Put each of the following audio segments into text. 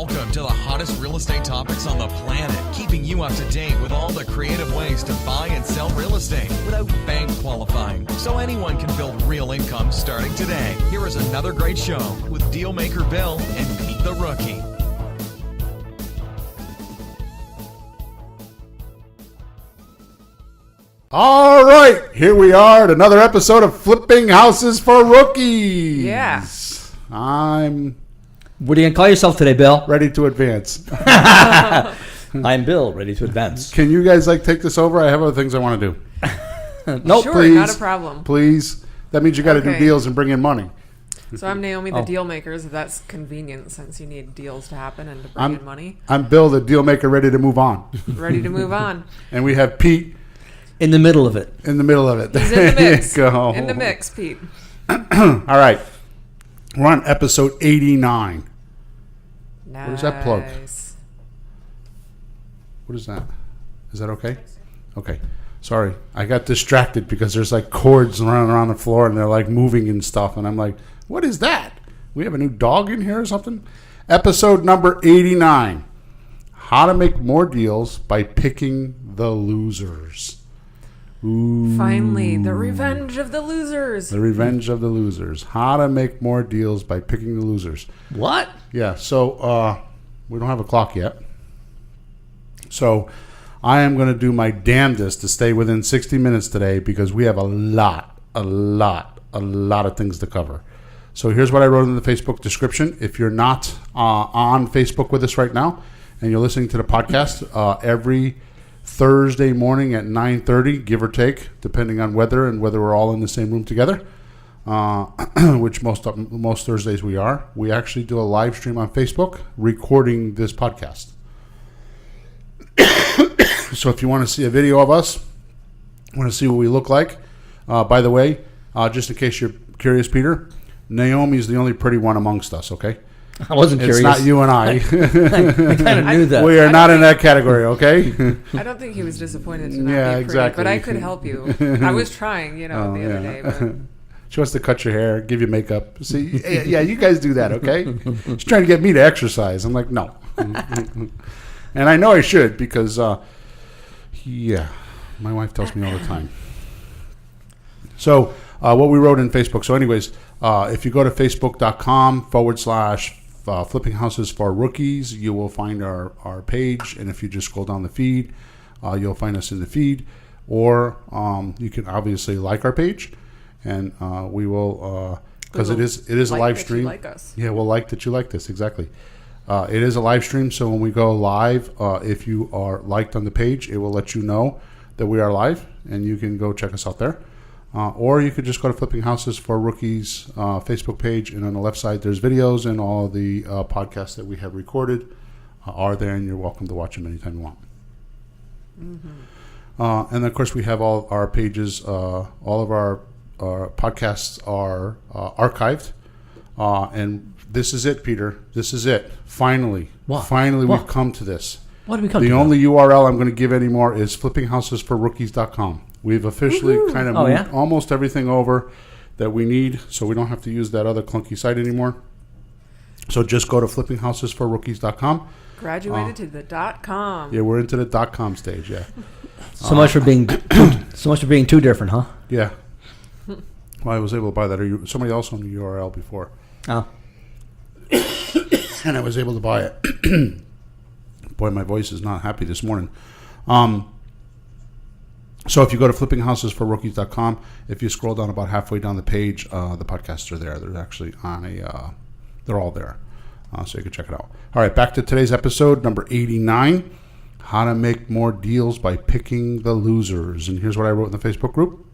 Welcome to the hottest real estate topics on the planet, keeping you up to date with all the creative ways to buy and sell real estate without bank qualifying, so anyone can build real income starting today. Here is another great show with Dealmaker Bill and Pete the Rookie. All right, here we are at another episode of Flipping Houses for Rookies. Yeah. What are you going to call yourself today, Bill? Ready to advance. I'm Bill, ready to advance. Can you guys take this over? I have other things I want to do. Nope. Sure, please, not a problem. Please. That means you got to do Okay. deals and bring in money. So I'm Naomi, the deal maker. So that's convenient since you need deals to happen and to bring in money. I'm Bill, the deal maker, ready to move on. Ready to move on. And we have Pete In the middle of it. in the middle of it. He's in the mix. There you go. In the mix, Pete. All right. We're on episode 89. Nice. Where's that plug? What is that? Is that okay? Okay. Sorry. I got distracted because there's cords running around the floor and they're moving and stuff. And I'm like, what is that? We have a new dog in here or something? Episode number 89. How to make more deals by picking the losers. Ooh. Finally, the revenge of the losers. The revenge of the losers. How to make more deals by picking the losers. What? Yeah, so we don't have a clock yet. So I am going to do my damnedest to stay within 60 minutes today because we have a lot of things to cover. So here's what I wrote in the Facebook description. If you're not on Facebook with us right now and you're listening to the podcast, every Thursday morning at 9:30, give or take, depending on weather and whether we're all in the same room together, which most Thursdays we are. We actually do a live stream on Facebook recording this podcast. So if you want to see a video of us, want to see what we look like, by the way, just in case you're curious, Peter, Naomi is the only pretty one amongst us, okay? I wasn't curious. It's not you and I. I kind of knew that. We are not in that category, okay? I don't think he was disappointed to not Yeah, be pretty, exactly. but I could help you. I was trying, the other day. But She wants to cut your hair, give you makeup. See, yeah, you guys do that, okay? She's trying to get me to exercise. I'm like, no. And I know I should because, my wife tells me all the time. So what we wrote in Facebook. So anyways, if you go to facebook.com/Flipping Houses for Rookies, you will find our page. And if you just scroll down the feed, you'll find us in the feed. Or you can obviously like our page. And we will, because it is a live stream. Like us. Yeah, we'll like that you like this, exactly. It is a live stream, so when we go live, if you are liked on the page, it will let you know that we are live, and you can go check us out there. Or you could just go to Flipping Houses for Rookies Facebook page, and on the left side, there's videos, and all the podcasts that we have recorded are there, and you're welcome to watch them anytime you want. Mm-hmm. And, of course, we have all our pages. All of our podcasts are archived, and this is it, Peter. This is it. Finally. What? Finally, What? we've come to this. What did we come to? The only URL I'm going to give anymore is flippinghouses4rookies.com. We've officially kind of moved almost everything over that we need, so we don't have to use that other clunky site anymore. So just go to flippinghouses4rookies.com. Graduated to the .com. Yeah, we're into the .com stage, yeah. So much for being too different, huh? Yeah. Well, I was able to buy that. Or somebody else owned the URL before. Oh. And I was able to buy it. Boy, my voice is not happy this morning. So if you go to flippinghouses4rookies.com, if you scroll down about halfway down the page, the podcasts are there. They're actually on they're all there. So you can check it out. All right, back to today's episode, number 89, how to make more deals by picking the losers. And here's what I wrote in the Facebook group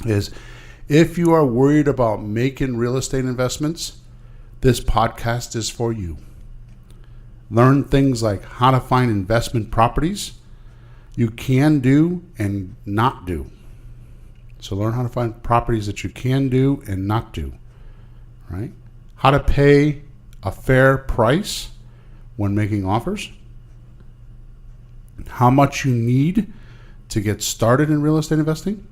is, if you are worried about making real estate investments, this podcast is for you. Learn things like how to find investment properties you can do and not do. So learn how to find properties that you can do and not do, right? How to pay a fair price when making offers. How much you need to get started in real estate investing.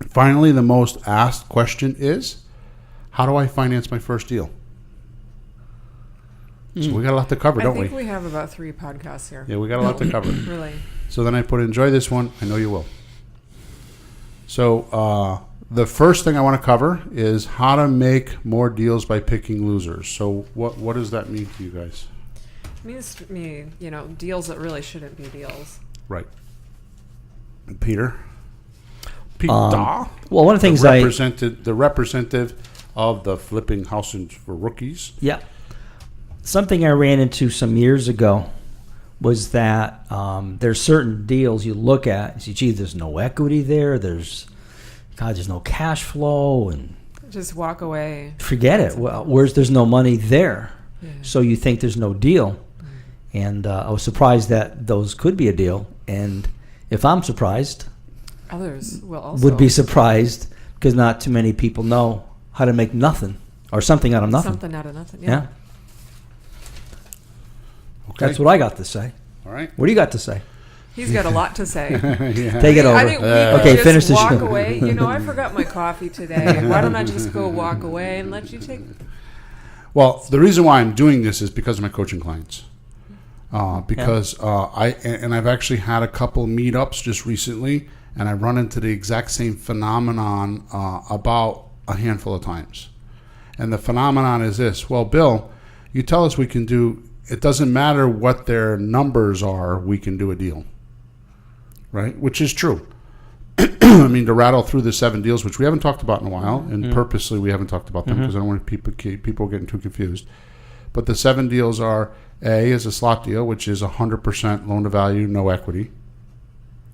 Finally, the most asked question is, how do I finance my first deal? So we got a lot to cover, I don't think we? we have about 3 podcasts here. Yeah, we got a lot to cover. Really. So then I put, enjoy this one. I know you will. So the first thing I want to cover is how to make more deals by picking losers. So what does that mean to you guys? It means to me, deals that really shouldn't be deals. Right. Peter? Well, one of the things the representative of the flipping houses for rookies. Yeah. Something I ran into some years ago was that there's certain deals you look at and see, gee, there's no equity there. There's no cash flow, and just walk away. Forget it. Well, there's no money there, Yeah. so you think there's no deal. And I was surprised that those could be a deal. And if I'm surprised, Others will also would be surprised because not too many people know how to make nothing or something out of nothing. Something out of nothing. Yeah. Okay. That's what I got to say. All right. What do you got to say? He's got a lot to say. Yeah. Take it over. I think we Okay, could finish just the walk show. away. I forgot my coffee today. Why don't I just go walk away and let you take? Well, the reason why I'm doing this is because of my coaching clients. I've actually had a couple meetups just recently, and I run into the exact same phenomenon about a handful of times. And the phenomenon is this: well, Bill, you tell us we can do. It doesn't matter what their numbers are. We can do a deal, right? Which is true. I mean, to rattle through the 7 deals, which we haven't talked about in a while, and purposely we haven't talked about them because I don't want people getting too confused. But the 7 deals are: A is a slot deal, which is 100% loan to value, no equity.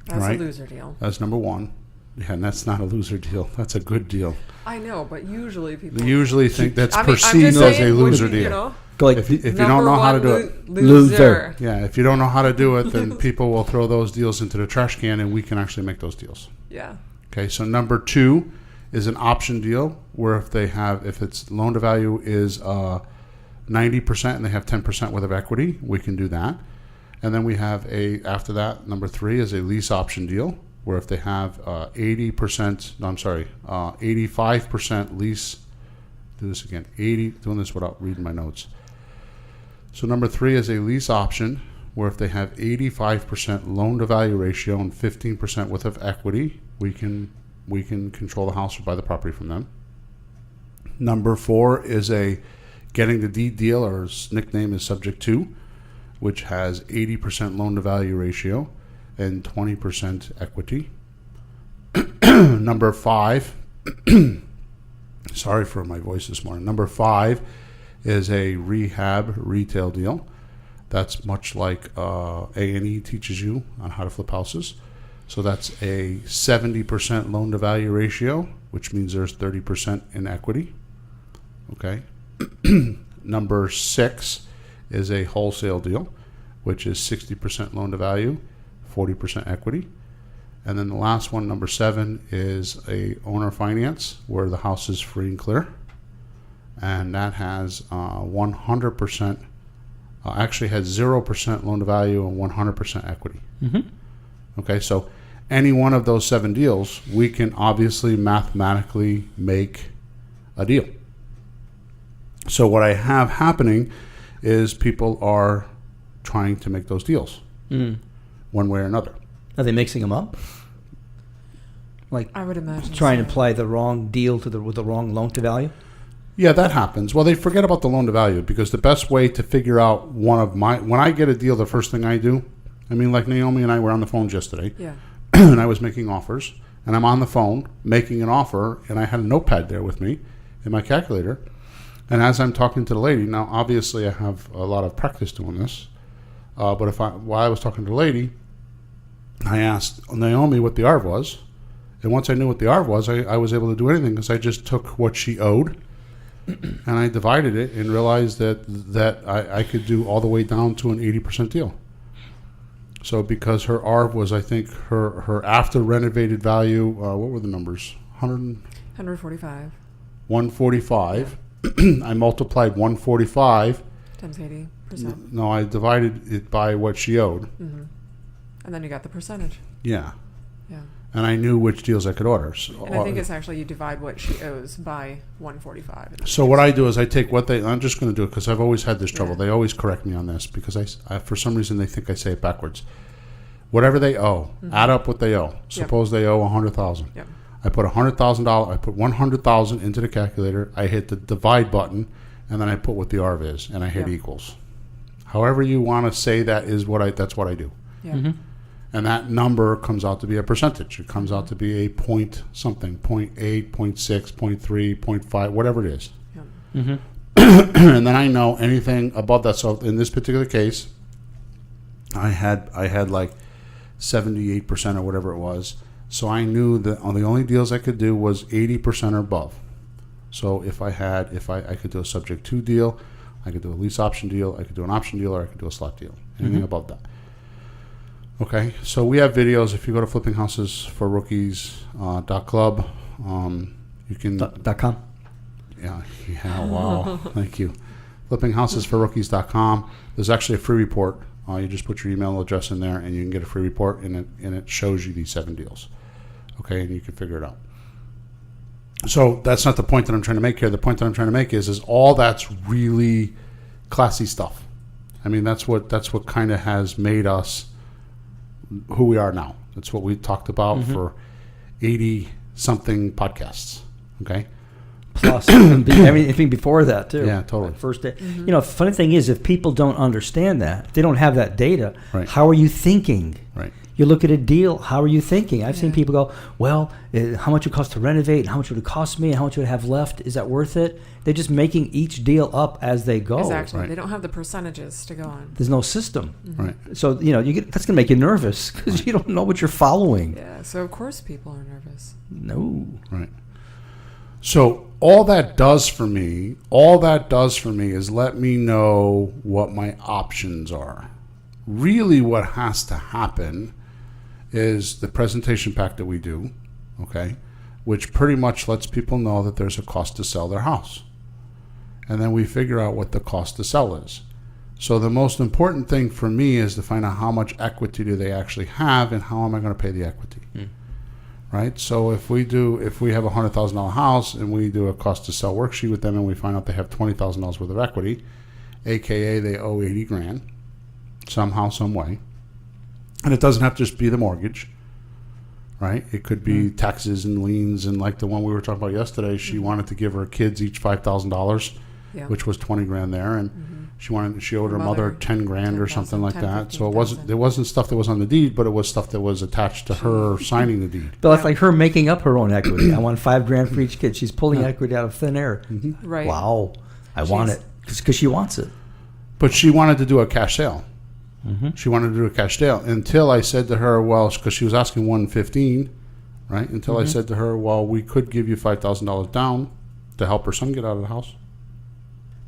That's right? a loser deal. That's number 1. Yeah, and that's not a loser deal. That's a good deal. I know, but usually people They usually think that's I'm perceived just as saying, a loser would you, deal. Go like, If you don't know how to do it, loser. yeah, if you don't know how to do it, then people will throw those deals into the trash can, and we can actually make those deals. Yeah. Okay, so number 2 is an option deal, where if its loan to value is 90% and they have 10% worth of equity, we can do that. And then we have after that, number 3 is a lease option deal, where if they have 85% lease, do this again, doing this without reading my notes. So number 3 is a lease option, where if they have 85% loan to value ratio and 15% worth of equity, we can control the house or buy the property from them. Number 4 is a getting the deed deal, or its nickname is subject to, which has 80% loan to value ratio and 20% equity. Number 5, sorry for my voice this morning. Number 5 is a rehab retail deal. That's much like A&E teaches you on how to flip houses. So that's a 70% loan to value ratio, which means there's 30% in equity. Okay. Number 6 is a wholesale deal, which is 60% loan to value, 40% equity. And then the last one, number 7, is a owner finance, where the house is free and clear. And that has 100%, actually has 0% loan to value and 100% equity. Mm-hmm. Okay, so any one of those 7 deals, we can obviously mathematically make a deal. So what I have happening is people are trying to make those deals one way or another. Are they mixing them up? Like I would imagine trying to so. apply the wrong deal with the wrong loan to value? Yeah, that happens. Well, they forget about the loan to value, because the best way to figure out when I get a deal, the first thing I do, I mean, like Naomi and I were on the phone yesterday, Yeah. and I was making offers, and I'm on the phone making an offer, and I had a notepad there with me in my calculator, and as I'm talking to the lady, now obviously I have a lot of practice doing this, but while I was talking to the lady, I asked Naomi what the ARV was, and once I knew what the ARV was, I was able to do anything, because I just took what she owed, and I divided it and realized that I could do all the way down to an 80% deal. So because her ARV was, I think, her after renovated value, what were the numbers? 145 145. I multiplied 145. times 80%. No, I divided it by what she owed. Mm-hmm. And then you got the percentage. Yeah. Yeah. and I knew which deals I could order. So, And I think it's actually you divide what she owes by 145. so what I do is I take what they. I'm just going to do it because I've always had this trouble. Yeah. They always correct me on this because I for some reason they think I say it backwards. Whatever they owe, add up what they owe. Suppose they owe $100,000. Yep. I put $100,000. I put 100,000 into the calculator. I hit the divide button, and then I put what the ARV is, and I hit equals. However you want to say that is that's what I do. Yeah. And that number comes out to be a percentage. It comes out to be a point something, 0.8, 0.6, 0.3, 0.5, whatever it is. Yep. And then I know anything above that. So in this particular case, I had like 78% or whatever it was. So I knew that the only deals I could do was 80% or above. So if I could do a subject to deal, I could do a lease option deal, I could do an option deal, or I could do a slot deal. Anything above that. Okay, so we have videos. If you go to flippinghouses4rookies.club, you can... .com? Yeah, wow, thank you. Flippinghouses4rookies.com. There's actually a free report. You just put your email address in there, and you can get a free report, and it shows you these 7 deals. Okay, and you can figure it out. So that's not the point that I'm trying to make here. The point that I'm trying to make is all that's really classy stuff. I mean, that's what kind of has made us who we are now. That's what we talked about for 80-something podcasts. Okay. Plus everything before that too. Yeah, totally. Like first day. You know, funny thing is, if people don't understand that, if they don't have that data, Right. how are you thinking? Right. You look at a deal, how are you thinking? I've seen people go, well, how much it costs to renovate, and how much would it cost me, and how much would I have left? Is that worth it? They're just making each deal up as they go. Exactly. Right. They don't have the percentages to go on. There's no system. Right. So, you know, that's going to make you nervous because you don't know what you're following. Yeah. So of course people are nervous. No. Right. So all that does for me is let me know what my options are. Really what has to happen is the presentation pack that we do, okay, which pretty much lets people know that there's a cost to sell their house. And then we figure out what the cost to sell is. So the most important thing for me is to find out how much equity do they actually have and how am I going to pay the equity. Right? So if we have a $100,000 house and we do a cost to sell worksheet with them and we find out they have $20,000 worth of equity, aka they owe $80,000 somehow, some way. And it doesn't have to just be the mortgage, right? It could be taxes and liens, and like the one we were talking about yesterday, she wanted to give her kids each $5,000, which was $20,000 there, and she owed her mother $10,000 or something like that. So it wasn't stuff that was on the deed, but it was stuff that was attached to her signing the deed. But it's like her making up her own equity. I want $5,000 for each kid. She's pulling equity out of thin air. Right. Wow. I want it because she wants it. But she wanted to do a cash sale. She wanted to do a cash sale until I said to her, well, because she was asking $115,000, right? Until I said to her, well, we could give you $5,000 down to help her son get out of the house.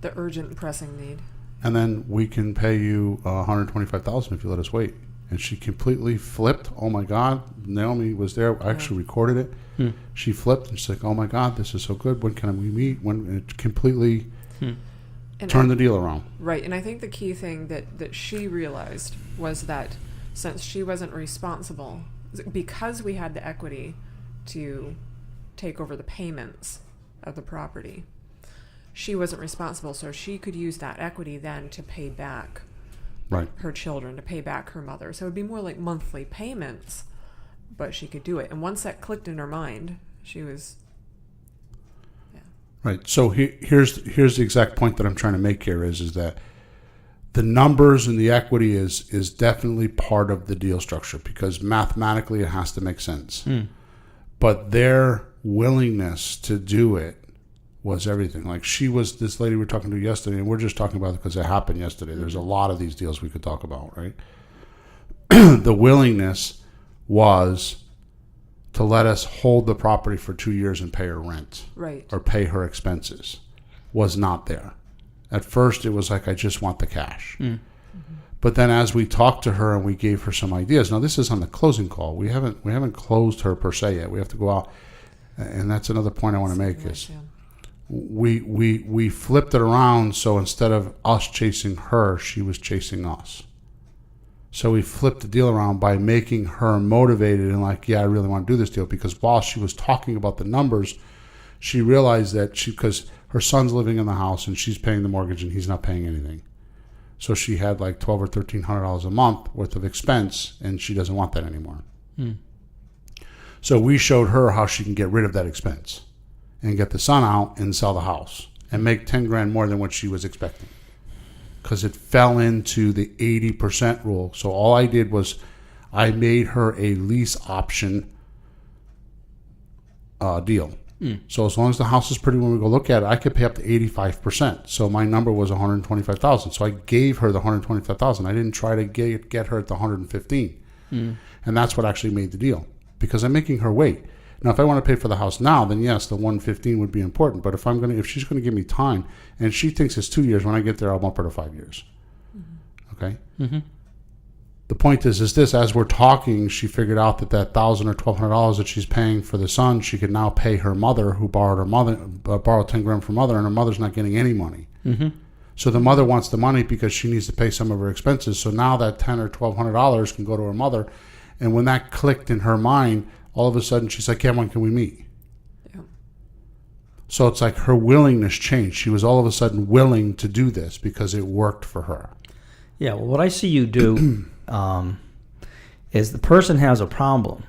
The urgent pressing need. And then we can pay you $125,000 if you let us wait. And she completely flipped. Oh my God, Naomi was there. I actually recorded it. She flipped and she's like, oh my God, this is so good. When can we meet? When it completely turned the deal around. Right. And I think the key thing that she realized was that since she wasn't responsible, because we had the equity to take over the payments of the property, she wasn't responsible. So she could use that equity then to pay back her children, to pay back her mother. So it would be more like monthly payments, but she could do it. And once that clicked in her mind, she was... Right. So here's the exact point that I'm trying to make here is that the numbers and the equity is definitely part of the deal structure because mathematically it has to make sense. But their willingness to do it was everything. Like this lady we were talking to yesterday, and we're just talking about it because it happened yesterday. There's a lot of these deals we could talk about, right? The willingness was to let us hold the property for 2 years and pay her rent, or pay her expenses, was not there. At first, it was like, I just want the cash. But then, as we talked to her and we gave her some ideas, now this is on the closing call. We haven't closed her per se yet. We have to go out, and that's another point I want to make is we flipped it around. So instead of us chasing her, she was chasing us. So we flipped the deal around by making her motivated and like, yeah, I really want to do this deal. Because while she was talking about the numbers, she realized that because her son's living in the house and she's paying the mortgage and he's not paying anything. So she had like $1,200 or $1,300 a month worth of expense, and she doesn't want that anymore. So we showed her how she can get rid of that expense and get the son out and sell the house and make 10 grand more than what she was expecting. Because it fell into the 80% rule. So all I did was I made her a lease option deal. So as long as the house is pretty when we go look at it, I could pay up to 85%. So my number was $125,000. So I gave her the $125,000. I didn't try to get her at the $115,000. And that's what actually made the deal, because I'm making her wait. Now, if I want to pay for the house now, then yes, the $115,000 would be important. But if she's going to give me time, and she thinks it's 2 years, when I get there, I'll bump her to 5 years. Okay. The point is this: as we're talking, she figured out that $1,000 or $1,200 that she's paying for the son, she could now pay her mother, who borrowed 10 grand from mother, and her mother's not getting any money. So the mother wants the money because she needs to pay some of her expenses. So now that $1,000 or $1,200 can go to her mother, and when that clicked in her mind, all of a sudden she's like, "Yeah, when can we meet?" Yeah. So it's like her willingness changed. She was all of a sudden willing to do this because it worked for her. Yeah, well, what I see you do is the person has a problem,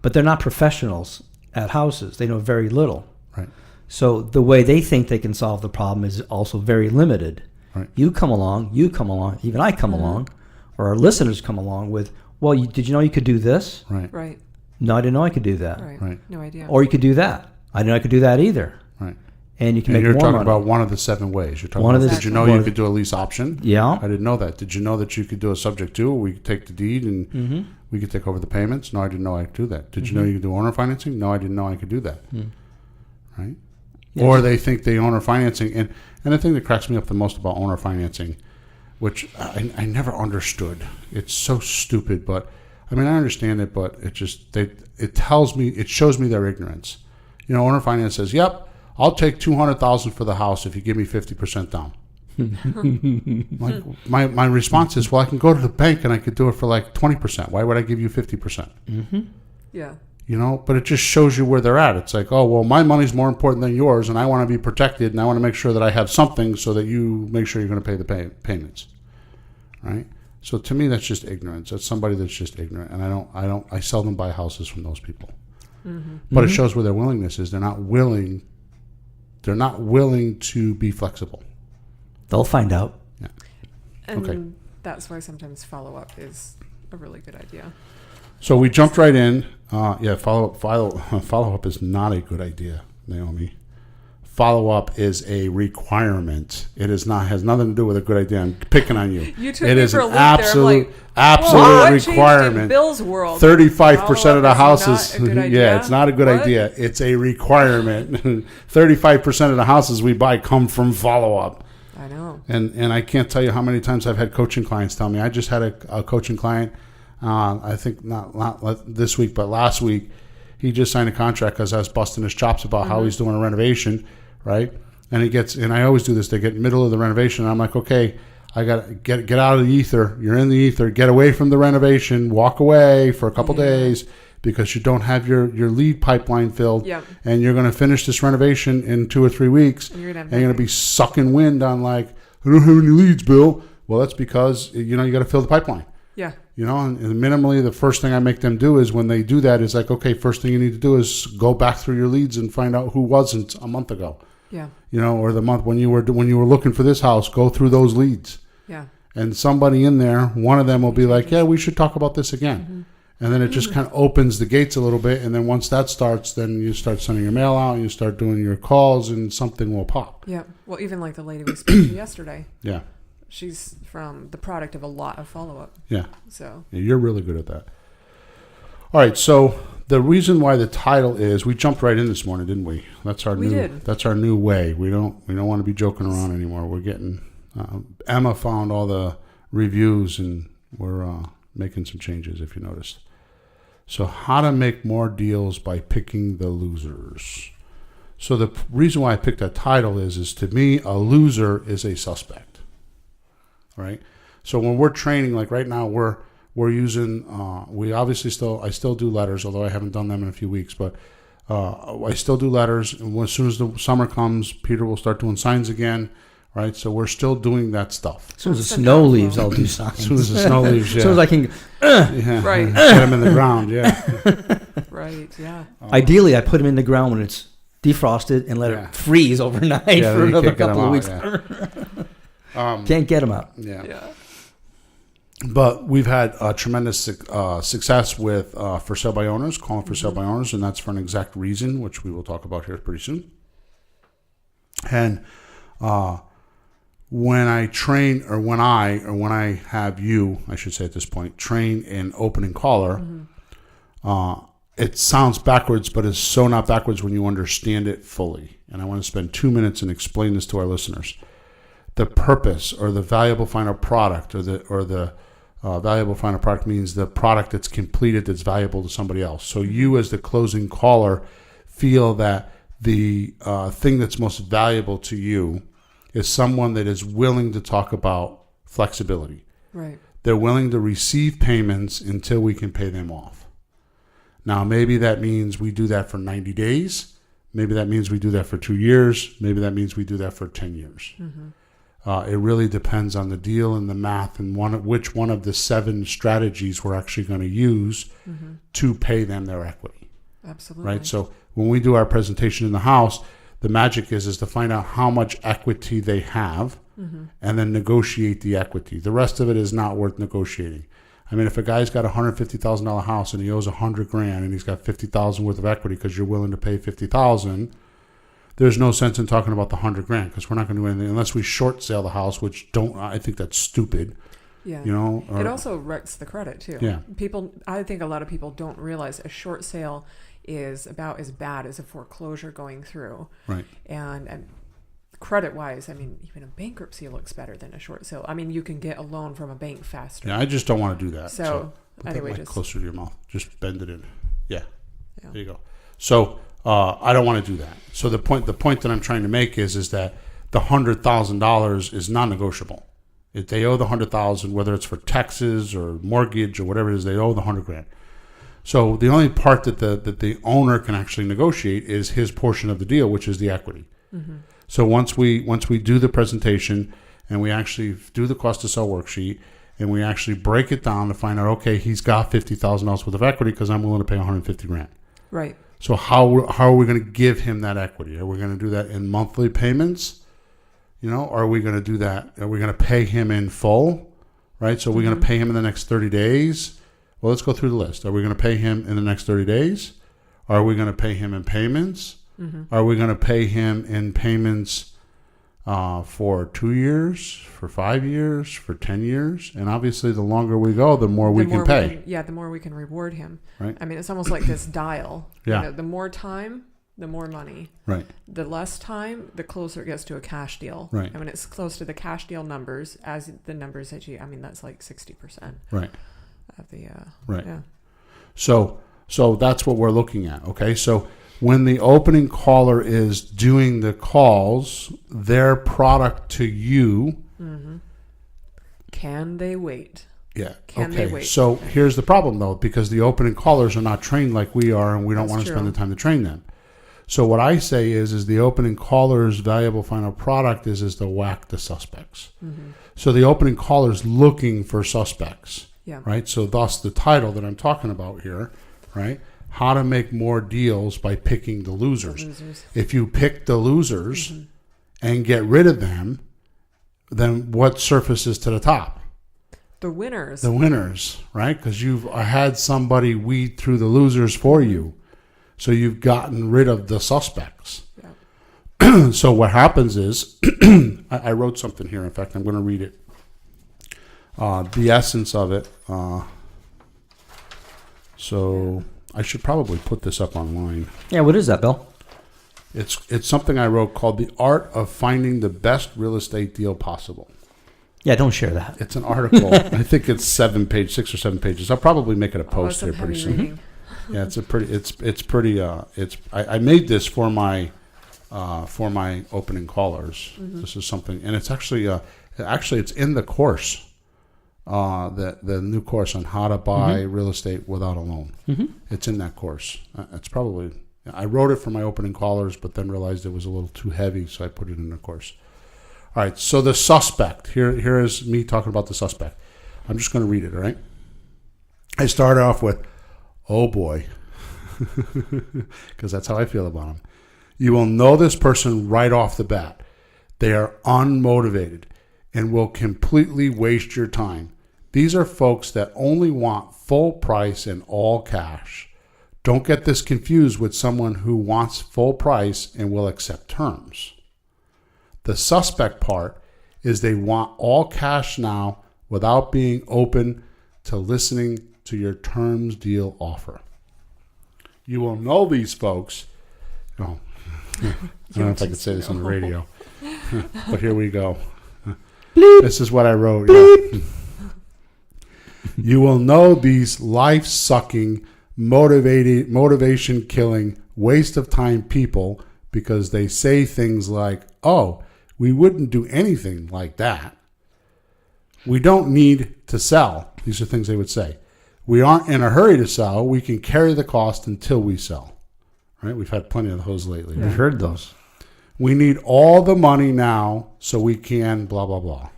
but they're not professionals at houses. They know very little. Right. So the way they think they can solve the problem is also very limited. Right. You come along, even I come along, or our listeners come along with, well, did you know you could do this? Right. Right. No, I didn't know I could do that. Right. No idea. Or you could do that. I didn't know I could do that either. Right. And you can And make you're more talking money. about one of the 7 ways. You're talking One of about, the- did you know one you of- could do a lease option? Yeah. I didn't know that. Did you know that you could do a subject to? We could take the deed and we could take over the payments? No, I didn't know I could do that. Did you know you could do owner financing? No, I didn't know I could do that. Right? Yeah. Or they think they owner financing. And the thing that cracks me up the most about owner financing, which I never understood. It's so stupid, but I mean, I understand it, but it just, it shows me their ignorance. You know, owner finance says, yep, I'll take $200,000 for the house if you give me 50% down. Like, my response is, well, I can go to the bank and I could do it for like 20%. Why would I give you 50%? Yeah. You know, but it just shows you where they're at. It's like, oh, well, my money's more important than yours, and I want to be protected, and I want to make sure that I have something so that you make sure you're going to pay the payments, right? So to me, that's just ignorance. That's somebody that's just ignorant, and I seldom buy houses from those people. But it shows where their willingness is. They're not willing to be flexible. They'll find out. Yeah. And Okay. that's why sometimes follow up is a really good idea. So we jumped right in. Follow up is not a good idea, Naomi. Follow up is a requirement. It is not, has nothing to do with a good idea. I'm picking on you. You took It me is for a an loop there. I'm like, absolute what changed in requirement. Bill's world? 35% of the Follow-up is houses, not a good idea? yeah, it's not a good What? idea. It's a requirement. 35% of the houses we buy come from follow up. I know. And I can't tell you how many times I've had coaching clients tell me. I just had a coaching client, I think not this week, but last week. He just signed a contract because I was busting his chops about how he's doing a renovation, right? And I always do this. They get middle of the renovation, and I'm like, okay, I got to get out of the ether. You're in the ether. Get away from the renovation. Walk away for a couple days because you don't have your lead pipeline filled. Yeah. And you're going to finish this renovation in 2 or 3 weeks. And you're going to be sucking wind on like, I don't have any leads, Bill. Well, that's because, you got to fill the pipeline. Yeah. And minimally, the first thing I make them do is when they do that is like, okay, first thing you need to do is go back through your leads and find out who wasn't a month ago. Yeah. Or the month when you were looking for this house, go through those leads. Yeah. And somebody in there, one of them will be like, yeah, we should talk about this again. And then it just kind of opens the gates a little bit. And then once that starts, then you start sending your mail out and you start doing your calls and something will pop. Yeah. Well, even like the lady we spoke to yesterday. Yeah. She's from the product of a lot of follow-up. Yeah. So. Yeah, you're really good at that. All right, so the reason why the title is, we jumped right in this morning, didn't we? That's our new way. We don't want to be joking around anymore. We're getting Emma found all the reviews and we're making some changes, if you noticed. So how to make more deals by picking the losers. So the reason why I picked that title is to me, a loser is a suspect. Right? So when we're training, like right now, we're using. We obviously I still do letters, although I haven't done them in a few weeks. But I still do letters, and as soon as the summer comes, Peter will start doing signs again. Right, so we're still doing that stuff. As soon as the snow leaves, I'll do signs. As soon as the snow leaves, yeah. As soon as I can. Yeah, Right. Get them in the ground, yeah. Right. Yeah. Ideally, I put them in the ground when it's defrosted and let Yeah. it freeze overnight Yeah, for then you another can't get 'em couple of out, weeks. yeah. Can't get them out. Yeah. Yeah. But we've had tremendous success with for sale by owners, calling for sale by owners, and that's for an exact reason, which we will talk about here pretty soon. And when I train, or when I have you, I should say at this point, train an opening caller, it sounds backwards, but it's so not backwards when you understand it fully. And I want to spend 2 minutes and explain this to our listeners. The purpose, or the valuable final product, or the valuable final product means the product that's completed that's valuable to somebody else. So you, as the closing caller, feel that the thing that's most valuable to you is someone that is willing to talk about flexibility. Right. They're willing to receive payments until we can pay them off. Now, maybe that means we do that for 90 days. Maybe that means we do that for 2 years. Maybe that means we do that for 10 years. It really depends on the deal and the math and which one of the 7 strategies we're actually going to use to pay them their equity. Absolutely. Right? So when we do our presentation in the house, the magic is to find out how much equity they have and then negotiate the equity. The rest of it is not worth negotiating. I mean, if a guy's got a $150,000 house and he owes $100,000 and he's got $50,000 worth of equity because you're willing to pay $50,000, there's no sense in talking about the $100,000 because we're not going to do anything unless we short sale the house, which I think that's stupid. Yeah. You know, it also wrecks the credit too. Yeah. I think a lot of people don't realize a short sale is about as bad as a foreclosure going through. Right. And credit wise, I mean, even a bankruptcy looks better than a short sale. I mean, you can get a loan from a bank faster. Yeah, I just don't want to do that. So put anyway, that just closer to your mouth. Just bend it in. Yeah. Yeah. There you go. So I don't want to do that. So the point that I'm trying to make is that the $100,000 is non-negotiable. If they owe the $100,000, whether it's for taxes or mortgage or whatever it is, they owe the $100,000. So the only part that the owner can actually negotiate is his portion of the deal, which is the equity. So once we do the presentation and we actually do the cost to sell worksheet and we actually break it down to find out, okay, he's got $50,000 worth of equity because I'm willing to pay $150,000. right. So how are we going to give him that equity? Are we going to do that in monthly payments? You know, are we going to do that? Are we going to pay him in full? Right. So we're going to pay him in the next 30 days. Well, let's go through the list. Are we going to pay him in the next 30 days? Are we going to pay him in payments? Are we going to pay him in payments for 2 years, for 5 years, for 10 years? And obviously, the longer we go, the more we can pay. The more we can reward him. Right. I mean, it's almost like this dial. Yeah. You know, the more time, the more money. Right. The less time, the closer it gets to a cash deal. Right. And when it's close to the cash deal numbers, as the numbers that that's like 60% Right. of the. Right. Yeah. So that's what we're looking at. Okay. So when the opening caller is doing the calls, their product to you. Can they wait? Yeah. Can okay. they wait? So here's the problem, though, because the opening callers are not trained like we are, and we don't That's want to spend true. the time to train them. So what I say is the opening caller's valuable final product is to whack the suspects. So the opening caller's looking for suspects. Yeah. Right. So thus the title that I'm talking about here, right? How to make more deals by picking the losers. If you pick the losers and get rid of them, then what surfaces to the top? The winners. The winners, right? Because you've had somebody weed through the losers for you. So you've gotten rid of the suspects. Yeah. So what happens is, I wrote something here. In fact, I'm going to read it. The essence of it. So I should probably put this up online. Yeah, what is that, Bill? It's something I wrote called The Art of Finding the Best Real Estate Deal Possible. Yeah, don't share that. It's an article. I think it's 6 or 7 pages. I'll probably make it a post here pretty soon. Reading. Yeah, I made this for my opening callers. This is something, and it's actually it's in the course. the new course on how to buy real estate without a loan. It's in that course. It's probably, I wrote it for my opening callers, but then realized it was a little too heavy, so I put it in the course. All right, so the suspect. Here is me talking about the suspect. I'm just going to read it, all right? I start off with, oh boy, because that's how I feel about him. You will know this person right off the bat. They are unmotivated and will completely waste your time. These are folks that only want full price and all cash. Don't get this confused with someone who wants full price and will accept terms. The suspect part is they want all cash now without being open to listening to your terms deal offer. You will know these folks. Oh, I don't know if I could say this on the radio, but here we go. Bleep. This is what I wrote. Yeah. You will know these life-sucking, motivation-killing, waste-of-time people because they say things like, oh, we wouldn't do anything like that. We don't need to sell. These are things they would say. We aren't in a hurry to sell. We can carry the cost until we sell. Right? We've had plenty of those lately. I've heard those. We need all the money now so we can blah, blah, blah.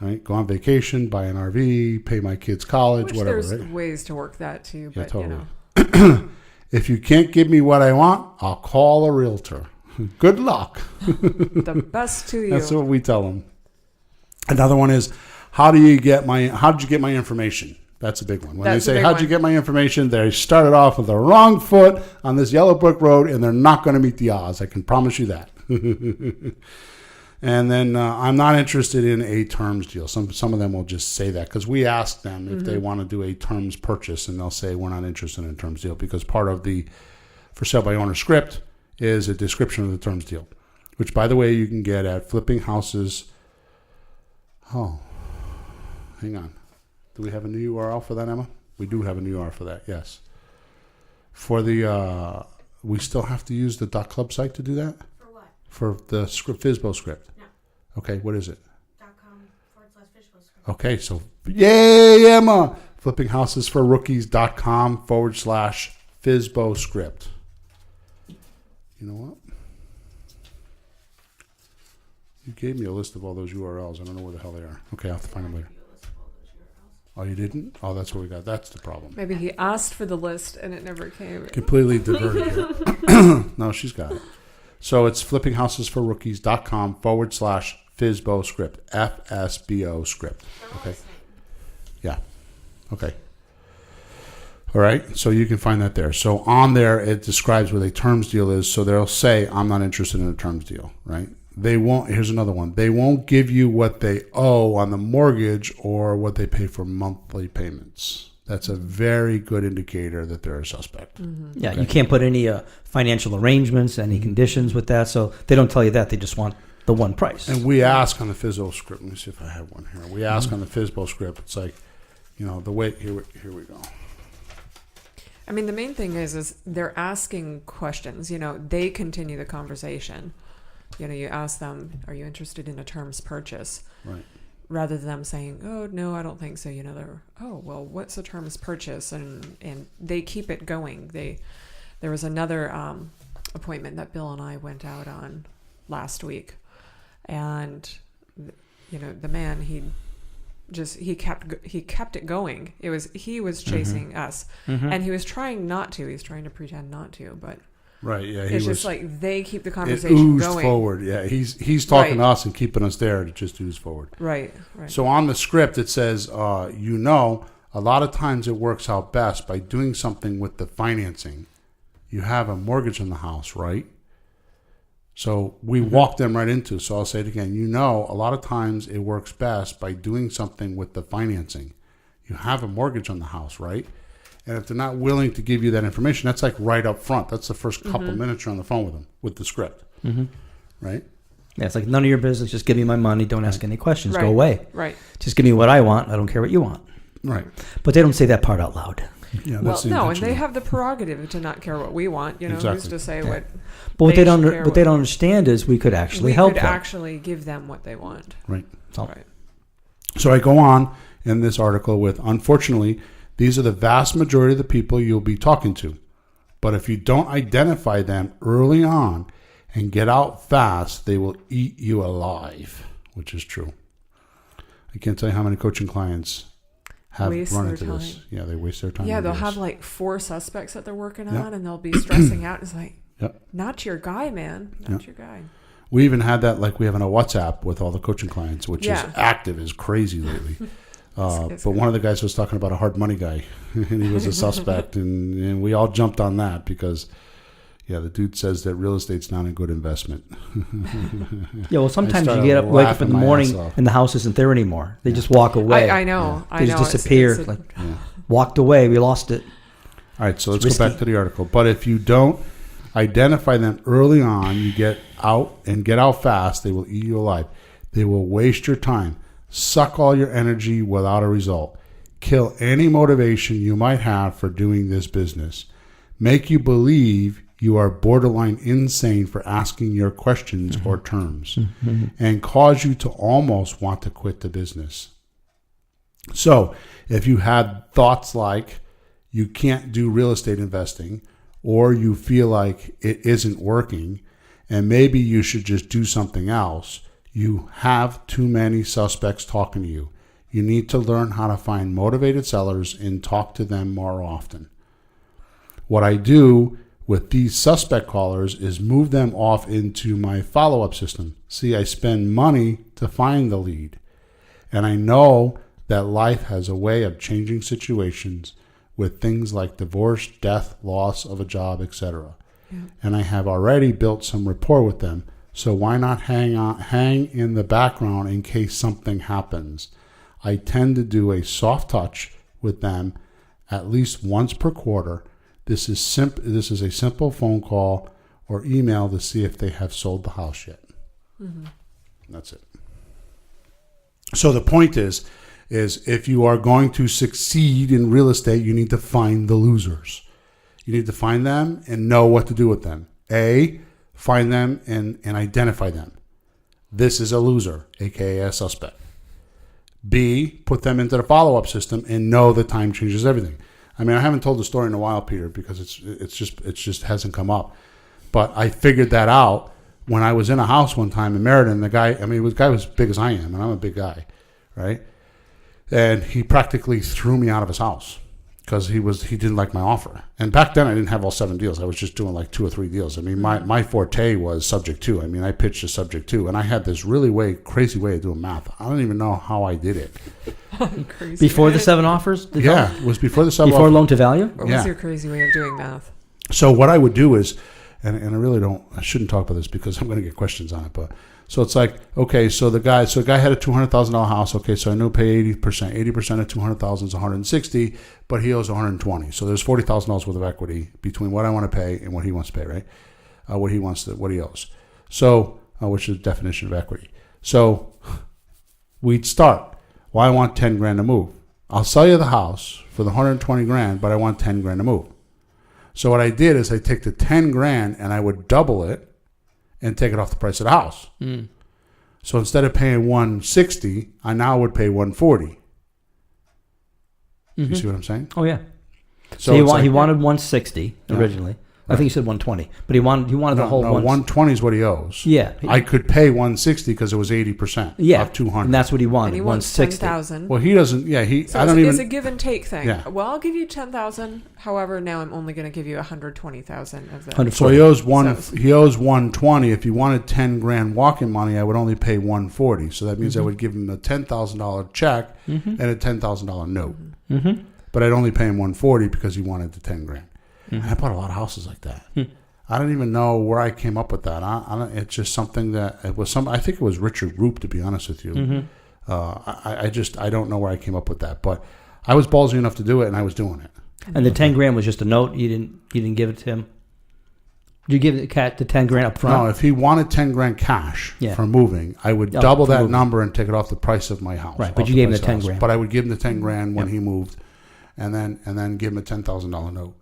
Right? Go on vacation, buy an RV, pay my kids college, Which whatever. there's right? ways to work that too. Yeah, But, totally. you know. If you can't give me what I want, I'll call a realtor. Good luck. The best to you. That's what we tell them. Another one is, how did you get my information? That's a big one. When That's they a say, big how'd one. you get my information? They started off with the wrong foot on this yellow brick road, and they're not going to meet the odds. I can promise you that. And then I'm not interested in a terms deal. Some of them will just say that because we ask them if they want to do a terms purchase, and they'll say we're not interested in a terms deal because part of the for sale by owner script is a description of the terms deal, which, by the way, you can get at Flipping Houses. Oh, hang on. Do we have a new URL for that, Emma? We do have a new URL for that, yes. For the, we still have to use the .club site to do that? For what? For the script, FSBO script? No. Okay, what is it? .com/fishbowl script. Okay, so, yay, Emma! FlippingHousesForRookies.com/FSBO script. You know what? You gave me a list of all those URLs. I don't know where the hell they are. Okay, I'll have to find them later. Oh, you didn't? Oh, that's what we got. That's the problem. Maybe he asked for the list and it never came. Completely diverted here. No, she's got it. So it's FlippingHousesForRookies.com/FSBO script. FSBO script. Okay. Yeah. Okay. All right. So you can find that there. So on there, it describes what a terms deal is. So they'll say, I'm not interested in a terms deal, right? They won't. Here's another one. They won't give you what they owe on the mortgage or what they pay for monthly payments. That's a very good indicator that they're a suspect. Yeah, you can't put any financial arrangements, any conditions with that. So they don't tell you that. They just want the one price. And we ask on the FSBO script. Let me see if I have one here. We ask on the FSBO script. It's like, you know, the way here we go. I mean, the main thing is they're asking questions. You know, they continue the conversation. You know, you ask them, are you interested in a terms purchase? Right. Rather than them saying, oh, no, I don't think so. You know, they're, oh, well, what's a terms purchase? And they keep it going. There was another appointment that Bill and I went out on last week. And, you know, the man, he kept it going. He was chasing us. And he was trying not to. He's trying to pretend not to, but... Right, yeah. It's just like they keep the it conversation oozed going. forward. Yeah, he's talking to Right. us and keeping us there to just ooze forward. Right. So on the script, it says, you know, a lot of times it works out best by doing something with the financing. You have a mortgage on the house, right? So we walk them right into. So I'll say it again. You know, a lot of times it works best by doing something with the financing. You have a mortgage on the house, right? And if they're not willing to give you that information, that's like right up front. That's the first couple minutes you're on the phone with them with the script, right? Yeah, it's like none of your business. Just give me my money. Don't ask any questions. Right. Go away. Right. Just give me what I want. I don't care what you want. Right. But they don't say that part out loud. Yeah. Well, That's the no, and intention. they have the prerogative to not care what we want. You know, who's Exactly. to say what? But what they don't. should care What they don't understand is we could actually we help could them. actually give them what they want. Right. So, Right. So I go on, in this article with, unfortunately, these are the vast majority of the people you'll be talking to. But if you don't identify them early on and get out fast, they will eat you alive, which is true. I can't tell you how many coaching clients have run into this. Yeah, they waste their time. Yeah, they'll have like 4 suspects that they're working on, and they'll be stressing out. It's like, not your guy, man. Not your guy. We even had that, like we have in a WhatsApp with all the coaching clients, which is active as crazy lately. But one of the guys was talking about a hard money guy, and he was a suspect, and we all jumped on that because, the dude says that real estate's not a good investment. Yeah, well, sometimes you wake up in the morning and the house isn't there anymore. They just walk away. I know. They just disappear. Walked away. We lost it. All right, so let's go back to the article. But if you don't identify them early on, you get out fast, they will eat you alive. They will waste your time, suck all your energy without a result, kill any motivation you might have for doing this business, make you believe you are borderline insane for asking your questions or terms, and cause you to almost want to quit the business. So if you had thoughts like you can't do real estate investing, or you feel like it isn't working and maybe you should just do something else, you have too many suspects talking to you. You need to learn how to find motivated sellers and talk to them more often. What I do with these suspect callers is move them off into my follow-up system. See, I spend money to find the lead. And I know that life has a way of changing situations with things like divorce, death, loss of a job, etc. And I have already built some rapport with them, so why not hang in the background in case something happens? I tend to do a soft touch with them at least once per quarter. This is a simple phone call or email to see if they have sold the house yet. That's it. So the point is if you are going to succeed in real estate, you need to find the losers. You need to find them and know what to do with them. A, find them and identify them. This is a loser, aka a suspect. B, put them into the follow-up system and know that time changes everything. I mean, I haven't told the story in a while, Peter, because it's just hasn't come up. But I figured that out when I was in a house one time in Meriden. The guy was as big as I am, and I'm a big guy, right? And he practically threw me out of his house because he didn't like my offer. And back then I didn't have all 7 deals. I was just doing like 2 or 3 deals. I mean, my forte was subject to. I mean, I pitched a subject to, and I had this crazy way of doing math. I don't even know how I did it. Crazy. Before the 7 offers? It was before the 7 Before offers. loan to value? What was your crazy way of doing math? So what I would do is, and I shouldn't talk about this because I'm going to get questions on it, but so it's like, okay, so the guy had a $200,000 house. Okay, so I knew pay 80%. 80% of $200,000 is $160, but he owes $120. So there's $40,000 worth of equity between what I want to pay and what he wants to pay, right? What he owes. So, which is the definition of equity. So we'd start. Well, I want 10 grand to move. I'll sell you the house for the 120 grand, but I want 10 grand to move. So what I did is I take the 10 grand and I would double it and take it off the price of the house. So instead of paying 160, I now would pay 140. You see what I'm saying? Oh, yeah. So he wanted 160 originally. I think he said 120, but he wanted the whole 120 is what he owes. Yeah. I could pay 160 because it was 80% of 200. And that's what he wanted, And he wants 160. 10,000. Well, he doesn't. Yeah, It's a give and take thing. Yeah. Well, I'll give you 10,000. However, now I'm only going to give you 120,000 of that. So he owes 120. If he wanted 10 grand walk-in money, I would only pay 140. So that means I would give him a $10,000 check and a $10,000 note. But I'd only pay him 140 because he wanted the 10 grand. I bought a lot of houses like that. I don't even know where I came up with that. It's just something that it was I think it was Richard Roop, to be honest with you. I don't know where I came up with that, but I was ballsy enough to do it, and I was doing it. And the 10 grand was just a note. You didn't give it to him. Did you give the 10 grand up front? No, if he wanted 10 grand cash for moving, I would double that number and take it off the price of my house. Right, but you gave him the 10 grand. But I would give him the 10 grand when he moved, and then give him a $10,000 note.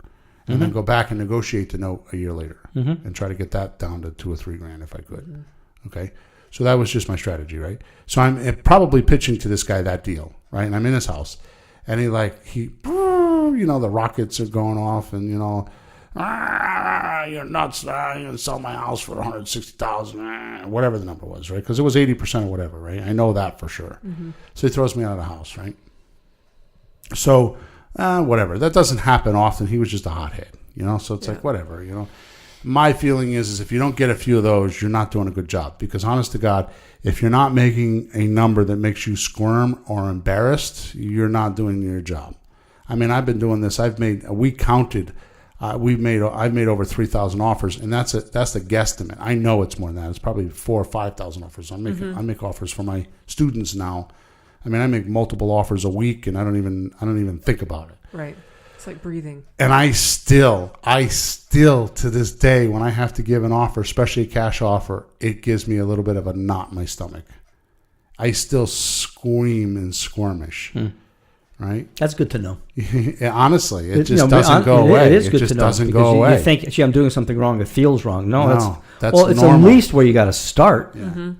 And then go back and negotiate the note a year later and try to get that down to 2 or 3 grand if I could. Okay. So that was just my strategy, right? So I'm probably pitching to this guy that deal, right? And I'm in his house, and the rockets are going off, and you're nuts. You're gonna sell my house for $160,000, whatever the number was, right? Because it was 80% or whatever, right? I know that for sure. Mm-hmm. So he throws me out of the house, right? So whatever. That doesn't happen often. He was just a hothead, So it's like whatever, My feeling is if you don't get a few of those, you're not doing a good job. Because honest to God, if you're not making a number that makes you squirm or embarrassed, you're not doing your job. I mean, I've been doing this. I've made over 3,000 offers, and that's the guesstimate. I know it's more than that. It's probably 4,000 or 5,000 offers. I make offers for my students now. I mean, I make multiple offers a week, and I don't even think about it. Right. It's like breathing. And I still to this day, when I have to give an offer, especially a cash offer, it gives me a little bit of a knot in my stomach. I still scream and squirmish. Right? That's good to know. Honestly, it just doesn't go away. It is good to know. Doesn't go away. You think, gee, I'm doing something wrong. It feels wrong. No, that's it's normal. at least where you got to start. Yeah. Mm-hmm.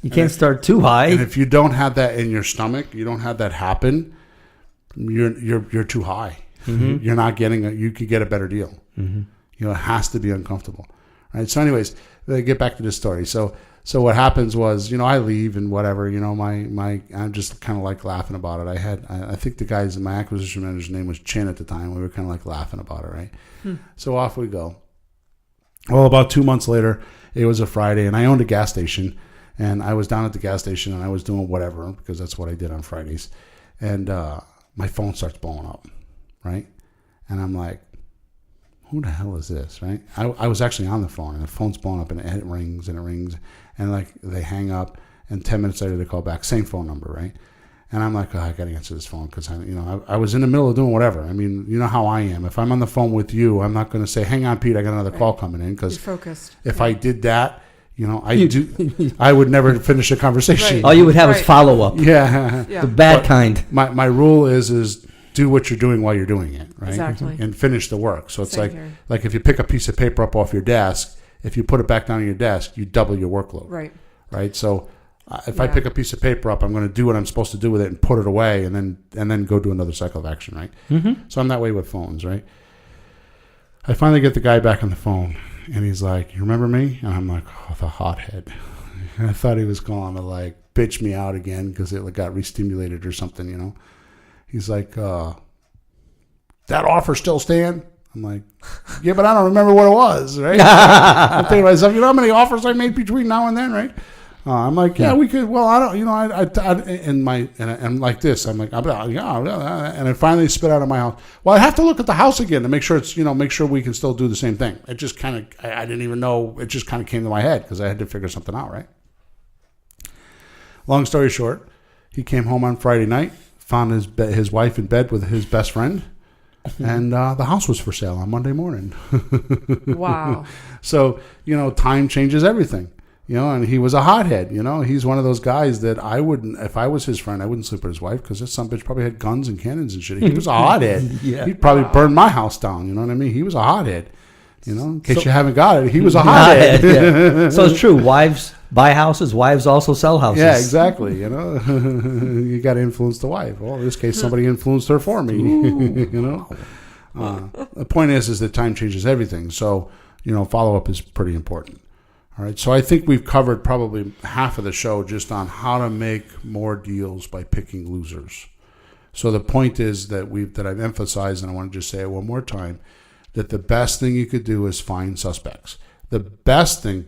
You can't start too high. And if you don't have that in your stomach, you don't have that happen, you're too high. Mm-hmm. You're not getting you could get a better deal. Mm-hmm. It has to be uncomfortable. Right? So anyways, get back to this story. So what happens was, I leave and whatever, I'm just kind of like laughing about it. I think the guy's my acquisition manager's name was Chin at the time. We were kind of like laughing about it, right? So off we go. Well, about 2 months later, it was a Friday, and I owned a gas station, and I was down at the gas station, and I was doing whatever because that's what I did on Fridays, and my phone starts blowing up, right? And I'm like, who the hell is this, right? I was actually on the phone, and the phone's blowing up, and it rings, and like they hang up, and 10 minutes later they call back, same phone number, right? And I'm like, I got to answer this phone because I was in the middle of doing whatever. I mean, you know how I am. If I'm on the phone with you, I'm not going to say, "Hang on, Pete, I got another call coming in," because if I did that, I would never finish a conversation. Right. All you would have is follow up. Yeah, The bad kind. My rule is do what you're doing while you're doing it, right? Exactly. And finish the work. So it's Same like if you pick a piece of paper up off your desk, if you put it back down on your desk, you double your workload. Right. So if I pick a piece of paper up, I'm going to do what I'm supposed to do with it and put it away, and then go do another cycle of action. Right. Mm-hmm. So I'm that way with phones. Right. I finally get the guy back on the phone, and he's like, "You remember me?" And I'm like, "Oh, the hothead." I thought he was going to like bitch me out again because it got re-stimulated or something. He's like, "That offer still stand?" I'm like, "Yeah, but I don't remember what it was, right?" I'm thinking to myself, how many offers I made between now and then, right? I'm like, "Yeah, we could." Well, I don't, and I'm like this. I'm like, yeah, and I finally spit out of my house. Well, I have to look at the house again to make sure it's, make sure we can still do the same thing. It just kind of, I didn't even know. It just kind of came to my head because I had to figure something out, right? Long story short, he came home on Friday night, found his wife in bed with his best friend, and the house was for sale on Monday morning. Wow. So, time changes everything. And he was a hothead. He's one of those guys that I wouldn't, if I was his friend, I wouldn't sleep with his wife because this son bitch probably had guns and cannons and shit. He was a hothead. He'd probably burn my house down. You know what I mean? He was a hothead. In case you haven't got it, he was a hothead. Yeah. So it's true. Wives buy houses. Wives also sell houses. Yeah, exactly. You got to influence the wife. Well, in this case, somebody influenced her for me. The point is that time changes everything. So, follow up is pretty important. All right, so I think we've covered probably half of the show just on how to make more deals by picking losers. So the point is that I've emphasized, and I want to just say it one more time, that the best thing you could do is find suspects. The best thing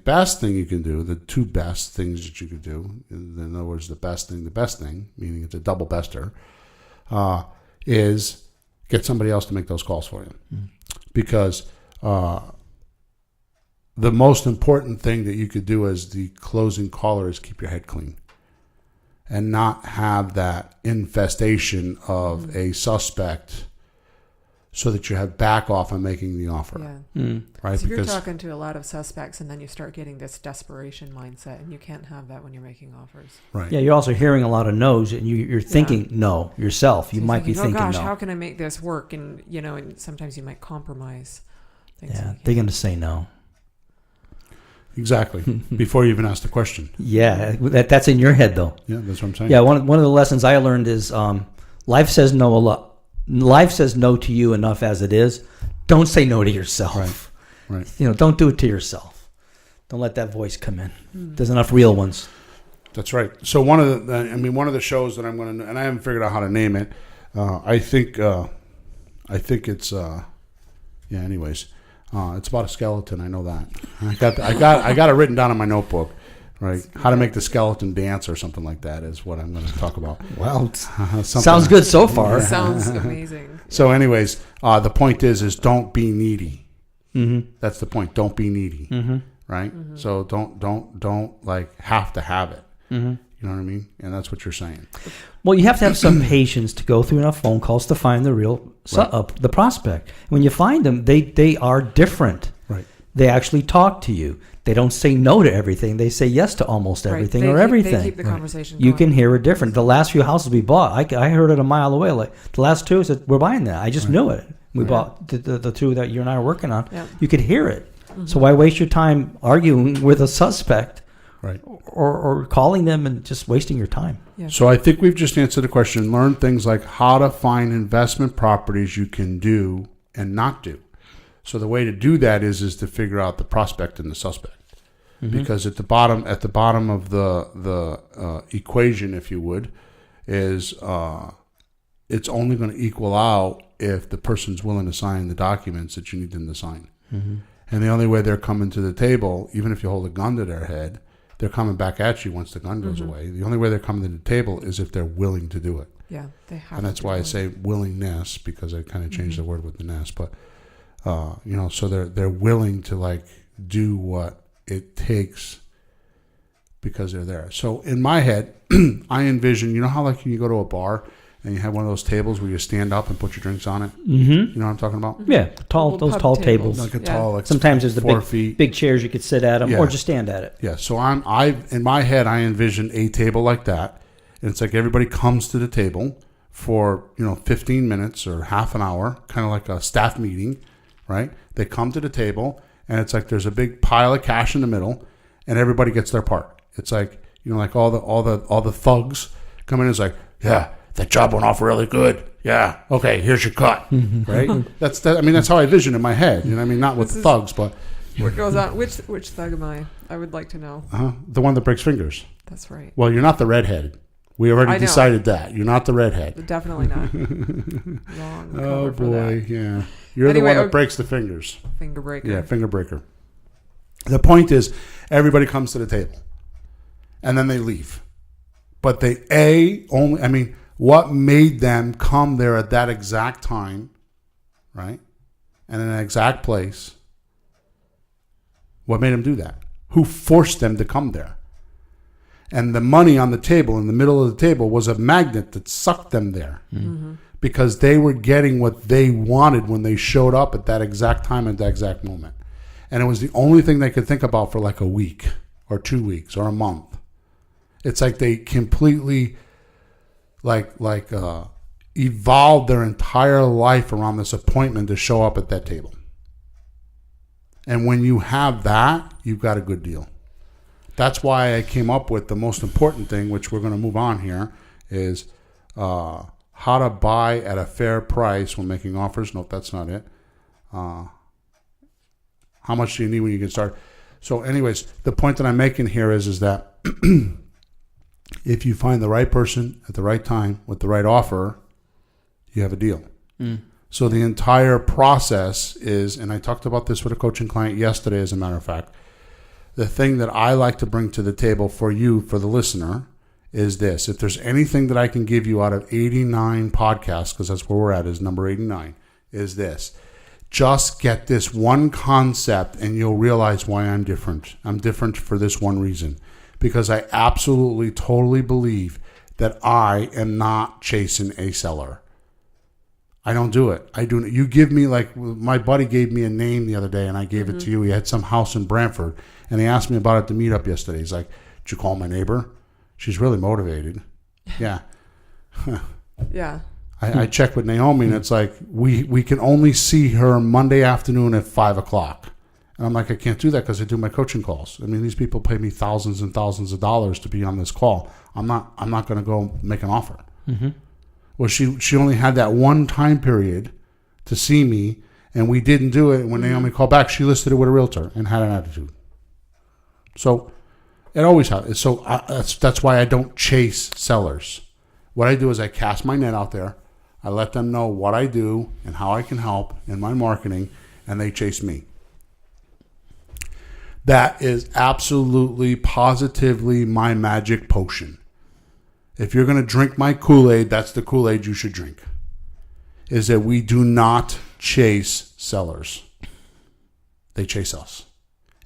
you can do, the two best things that you could do, in other words, the best thing, meaning it's a double bester, is get somebody else to make those calls for you. Because the most important thing that you could do as the closing caller is keep your head clean and not have that infestation of a suspect so that you have back off on making the offer. Yeah. Right? So if you're talking to a lot of suspects and then you start getting this desperation mindset, and you can't have that when you're making offers. Right. Yeah, you're also hearing a lot of no's, and you're thinking no yourself. You might be thinking oh gosh, no. how can I make this work? And, and sometimes you might compromise things. Yeah, they're going to say no. Exactly. Before you even ask the question. Yeah, that's in your head though. Yeah, that's what I'm saying. Yeah, one of the lessons I learned is life says no a lot. Life says no to you enough as it is. Don't say no to yourself. Right. Don't do it to yourself. Don't let that voice come in. There's enough real ones. That's right. So one of the shows that I'm going to, and I haven't figured out how to name it. I think it's anyways, it's about a skeleton. I know that. I got it written down in my notebook. Right, how to make the skeleton dance or something like that is what I'm going to talk about. Well, sounds good so far. Sounds amazing. So, anyways, the point is don't be needy. Mm-hmm. That's the point. Don't be needy. Mm-hmm. Right. Mm-hmm. So don't like have to have it. Mm-hmm. You know what I mean? And that's what you're saying. Well, you have to have some patience to go through enough phone calls to find the real the prospect. When you find them, they are different. Right. They actually talk to you. They don't say no to everything. They say yes to almost everything or everything. They keep the conversation You going. can hear it different. The last few houses we bought, I heard it a mile away. Like the last two said, we're buying that. I just knew it. We bought the two that you and I are working on. Yeah. You could hear it. Mm-hmm. So why waste your time arguing with a suspect, right, or calling them and just wasting your time? Yeah. So I think we've just answered the question. Learn things like how to find investment properties you can do and not do. So the way to do that is to figure out the prospect and the suspect. Mm-hmm. Because at the bottom of the equation, if you would, is it's only going to equal out if the person's willing to sign the documents that you need them to sign. Mm-hmm. And the only way they're coming to the table, even if you hold a gun to their head, they're coming back at you once the gun goes away. The only way they're coming to the table is if they're willing to do it. Yeah, they have. And that's why I say willingness, because I kind of changed the word with the ness. But so they're willing to like do what it takes because they're there. So in my head, I envision, you know how like you go to a bar and you have one of those tables where you stand up and put your drinks on it? Mm-hmm. You know what I'm talking about? Yeah, those tall tables. Like a tall, like sometimes there's the 4 feet. big chairs you could sit at them or just stand at it. Yeah, so in my head, I envision a table like that. And it's like everybody comes to the table for, 15 minutes or half an hour, kind of like a staff meeting, right? They come to the table and it's like there's a big pile of cash in the middle and everybody gets their part. It's like, like all the thugs come in and it's like, yeah, that job went off really good. Yeah. Okay, here's your cut. Right? That's how I vision in my head. You know what I mean? Not with thugs, but what goes on? Which thug am I? I would like to know. The one that breaks fingers. That's right. Well, you're not the redhead. We already decided that. You're not the redhead. Definitely not. Wrong. Oh, for boy. that. Yeah. You're the one that breaks the fingers. Finger breaker. Yeah, finger breaker. The point is, everybody comes to the table. And then they leave. But what made them come there at that exact time, right? And in an exact place? What made them do that? Who forced them to come there? And the money on the table, in the middle of the table, was a magnet that sucked them there. Mm-hmm. Because they were getting what they wanted when they showed up at that exact time, at that exact moment. And it was the only thing they could think about for like a week or 2 weeks or a month. It's like they completely evolved their entire life around this appointment to show up at that table. And when you have that, you've got a good deal. That's why I came up with the most important thing, which we're going to move on here, is how to buy at a fair price when making offers. Nope, that's not it. How much do you need when you get started? So anyways, the point that I'm making here is that if you find the right person at the right time with the right offer, you have a deal. Mm. So the entire process is, and I talked about this with a coaching client yesterday, as a matter of fact, the thing that I like to bring to the table for you, for the listener, is this. If there's anything that I can give you out of 89 podcasts, because that's where we're at, is number 89, is this. Just get this one concept and you'll realize why I'm different. I'm different for this one reason. Because I absolutely, totally believe that I am not chasing a seller. I don't do it. I do. You give me, like, my buddy gave me a name the other day and I gave it to you. He had some house in Brantford and he asked me about it at the meetup yesterday. He's like, did you call my neighbor? She's really motivated. Yeah. Yeah. I checked with Naomi and it's like, we can only see her Monday afternoon at 5:00. And I'm like, I can't do that because I do my coaching calls. I mean, these people pay me thousands and thousands of dollars to be on this call. I'm not going to go make an offer. Mm-hmm. Well, she only had that one time period to see me, and we didn't do it. When Naomi called back, she listed it with a realtor and had an attitude. So it always happens. So that's why I don't chase sellers. What I do is I cast my net out there. I let them know what I do and how I can help in my marketing, and they chase me. That is absolutely, positively my magic potion. If you're going to drink my Kool-Aid, that's the Kool-Aid you should drink. Is that we do not chase sellers. They chase us.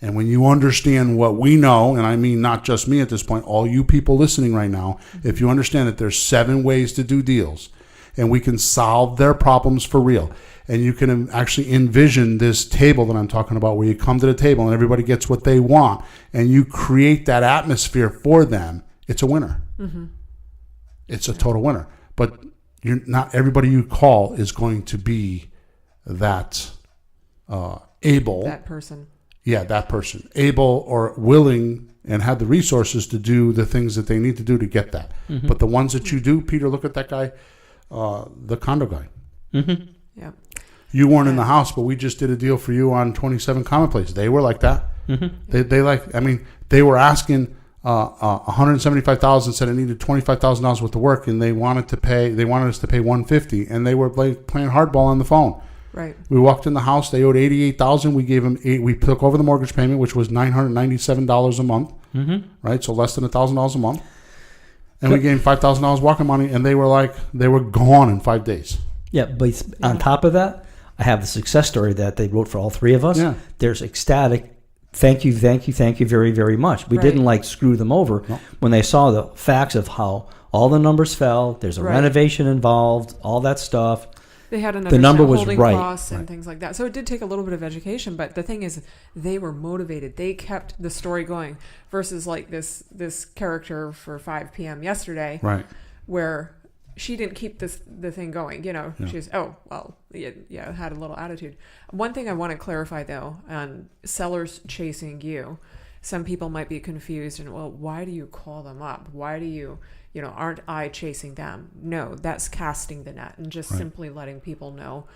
And when you understand what we know, and I mean not just me at this point, all you people listening right now, if you understand that there's 7 ways to do deals, and we can solve their problems for real. And you can actually envision this table that I'm talking about, where you come to the table and everybody gets what they want, and you create that atmosphere for them. It's a winner. Mm-hmm. It's a total winner. But not everybody you call is going to be that able. That person. Yeah, that person. Able or willing and have the resources to do the things that they need to do to get that. Mm-hmm. But the ones that you do, Peter, look at that guy, the condo guy. Mm-hmm. Yeah. You weren't in the house, but we just did a deal for you on 27 Commonplace. They were like that. Mm-hmm. They were asking $175,000, said it needed $25,000 worth of work, and they wanted us to pay $150,000, and they were like playing hardball on the phone. Right. We walked in the house. They owed $88,000. We gave them we took over the mortgage payment, which was $997 a month. Mm-hmm. Right, so less than $1,000 a month. And we gave them $5,000 walking money, and they were gone in 5 days. Yeah, but on top of that, I have the success story that they wrote for all 3 of us. Yeah. There's ecstatic. Thank you very, very much. We didn't screw them over when they saw the facts of how all the numbers fell. There's a renovation involved, all that stuff. They had an the number was holding right. costs and things like that. So it did take a little bit of education, but the thing is, they were motivated. They kept the story going versus like this character for 5 p.m. yesterday, right? Where she didn't keep the thing going. You know, she's had a little attitude. One thing I want to clarify though, on sellers chasing you, some people might be confused and, well, why do you call them up? Why do you aren't I chasing them? No, that's casting the net and just simply letting people know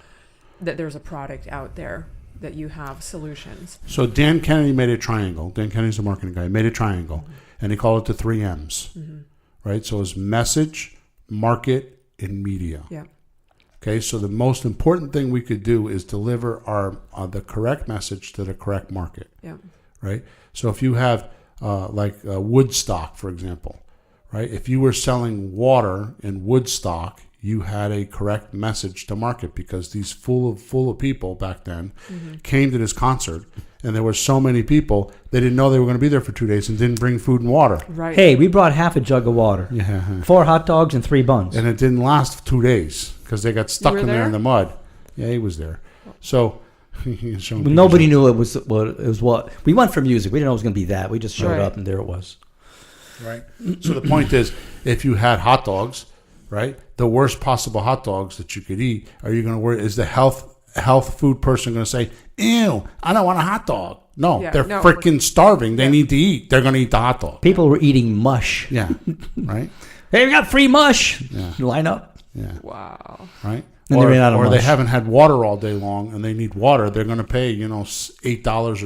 that there's a product out there, that you have solutions. So Dan Kennedy made a triangle. Dan Kennedy's a marketing guy. Made a triangle, and he called it the 3 M's. Mm-hmm. Right? So it's message, market, and media. Yeah. Okay, so the most important thing we could do is deliver the correct message to the correct market. Yeah. Right? So if you have Woodstock, for example, right? If you were selling water in Woodstock, you had a correct message to market, because these full of people back then came to this concert, and there were so many people, they didn't know they were going to be there for 2 days and didn't bring food and water. Right. Hey, we brought half a jug of water. Yeah. 4 hot dogs and 3 buns. And it didn't last 2 days because they got stuck in there in the mud. Yeah, he was there. So nobody knew it was what we went for music. We didn't know it was going to be that. We just showed up and there it was. Right. So the point is, if you had hot dogs, right, the worst possible hot dogs that you could eat, are you going to worry? Is the health food person going to say, "Ew, I don't want a hot dog"? No, they're freaking starving. They need to eat. They're going to eat the hot dog. People were eating mush. Yeah. Right. Hey, we got free mush. Yeah. Line up. Yeah. Wow. Right. And they ran out of mush. They haven't had water all day long and they need water. They're going to pay $8 or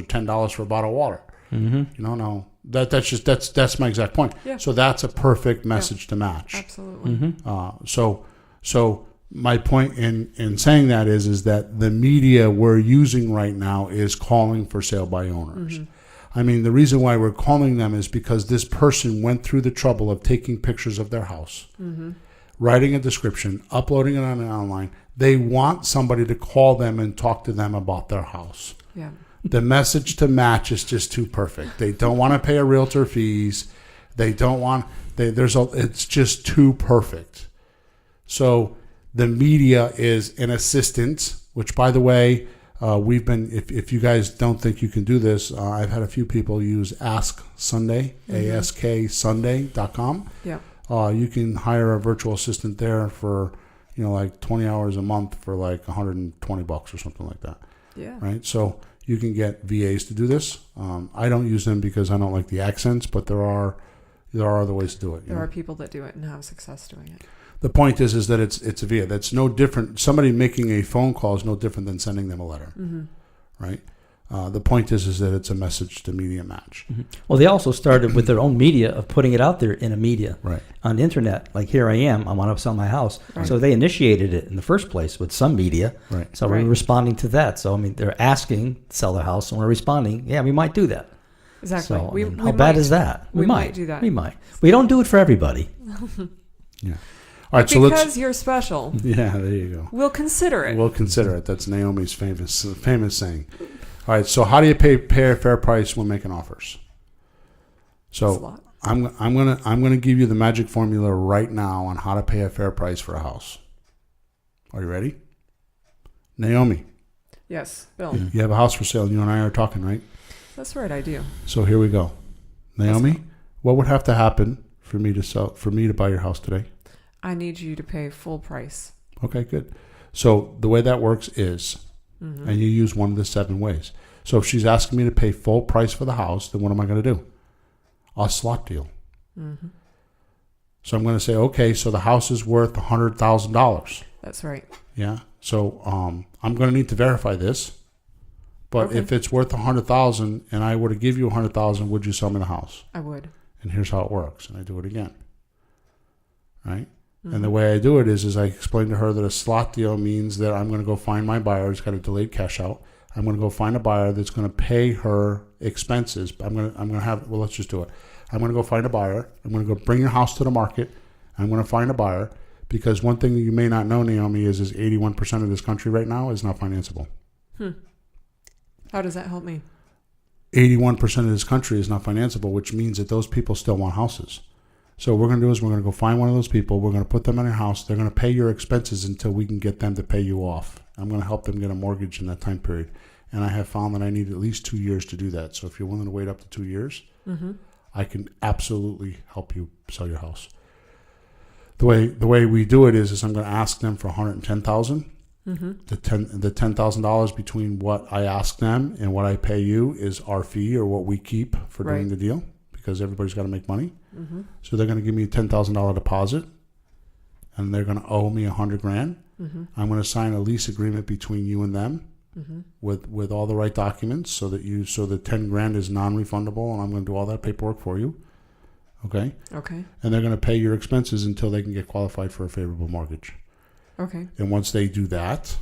$10 for a bottle of water. Mm-hmm. No. That's my exact point. Yeah. So that's a perfect message to match. Absolutely. Mm-hmm. So my point in saying that is that the media we're using right now is calling for sale by owners. Mm-hmm. I mean, the reason why we're calling them is because this person went through the trouble of taking pictures of their house, writing a description, uploading it online. They want somebody to call them and talk to them about their house. Yeah. The message to match is just too perfect. They don't want to pay a realtor fees. They don't want. It's just too perfect. So the media is an assistant. Which, by the way, we've been. If you guys don't think you can do this, I've had a few people use Ask Sunday, AskSunday.com. Yeah. You can hire a virtual assistant there for like 20 hours a month for like $120 or something like that. Yeah. Right. So you can get VAs to do this. I don't use them because I don't like the accents, but there are other ways to do it. There are people that do it and have success doing it. The point is that it's a VA. That's no different. Somebody making a phone call is no different than sending them a letter. Mm-hmm. Right. The point is that it's a message to media match. Mm-hmm. Well, they also started with their own media of putting it out there in a media Right. on the internet. Like, here I am, I want to sell my house. Right. So they initiated it in the first place with some media. Right. So Right. we're responding to that. So, I mean, they're asking to sell their house, and we're responding, yeah, we might do that. Exactly. So, I we mean, we how bad might- is that? we might do that. We might. We don't do it for everybody. Yeah. All right. So Because let's. you're special, Yeah. There you go. we'll consider it. We'll consider it. That's Naomi's famous saying. All right. So how do you pay a fair price when making offers? It's a So lot. I'm gonna give you the magic formula right now on how to pay a fair price for a house. Are you ready? Naomi, Yes, Bill. you have a house for sale. You and I are talking, right? That's right, I do. So here we go. Naomi, Let's go. what would have to happen for me to buy your house today? I need you to pay full price. Okay, good. So the way that works is, Mm-hmm. and you use one of the 7 ways. So if she's asking me to pay full price for the house, then what am I going to do? A slot deal. Mm-hmm. So I'm going to say, okay, so the house is worth $100,000. That's right. Yeah. So I'm going to need to verify this. But Okay. if it's worth $100,000 and I were to give you $100,000, would you sell me the house? I would. And here's how it works. And I do it again. Right? Mm-hmm. And the way I do it is I explain to her that a slot deal means that I'm going to go find my buyer who's got a delayed cash out. I'm going to go find a buyer that's going to pay her expenses. Let's just do it. I'm going to go find a buyer. I'm going to go bring your house to the market. I'm going to find a buyer because one thing that you may not know, Naomi, is 81% of this country right now is not financeable. How does that help me? 81% of this country is not financeable, which means that those people still want houses. So what we're going to do is we're going to go find one of those people. We're going to put them in your house. They're going to pay your expenses until we can get them to pay you off. I'm going to help them get a mortgage in that time period. And I have found that I need at least 2 years to do that. So if you're willing to wait up to 2 years, I can absolutely help you sell your house. The way we do it is I'm going to ask them for $110,000. The $10,000 between what I ask them and what I pay you is our fee or what we keep for doing Right. the deal because everybody's got to make money. So they're going to give me a $10,000 deposit, and they're going to owe me $100,000. I'm going to sign a lease agreement between you and them with all the right documents, so the $10,000 is non-refundable, and I'm going to do all that paperwork for you. Okay, Okay. and they're going to pay your expenses until they can get qualified for a favorable mortgage. Okay. And once they do that,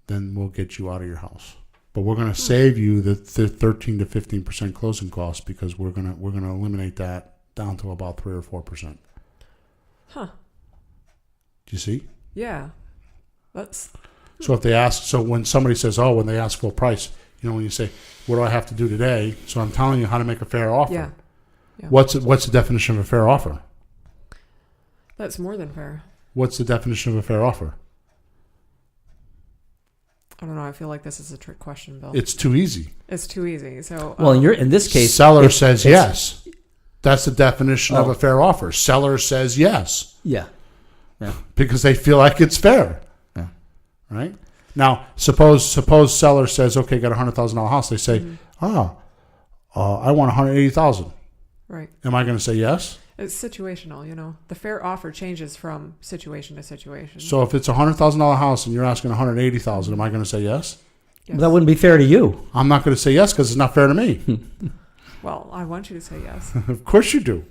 then we'll get you out of your house. But we're going to save you the 13 to 15% closing costs because we're going to eliminate that down to about 3 or 4%. Huh. Do you see? Yeah. That's So when somebody says, when they ask full price, when you say, what do I have to do today? So I'm telling you how to make a fair offer. yeah. What's the definition of a fair offer? That's more than fair. What's the definition of a fair offer? I don't know. I feel like this is a trick question, Bill. It's too easy. It's too easy. So Well, in this case, Seller it's- says it's- yes. That's the definition of Oh. a fair offer. Seller says yes Yeah. because they feel like it's fair. Yeah. Right? Now, suppose seller says, okay, got a $100,000 house. They say, I want $180,000. right. Am I going to say yes? It's situational. The fair offer changes from situation to situation. So if it's a $100,000 house and you're asking $180,000, am I going to say yes? Yes. That wouldn't be fair to you. I'm not going to say yes because it's not fair to me. Well, I want you to say yes. Of course you do.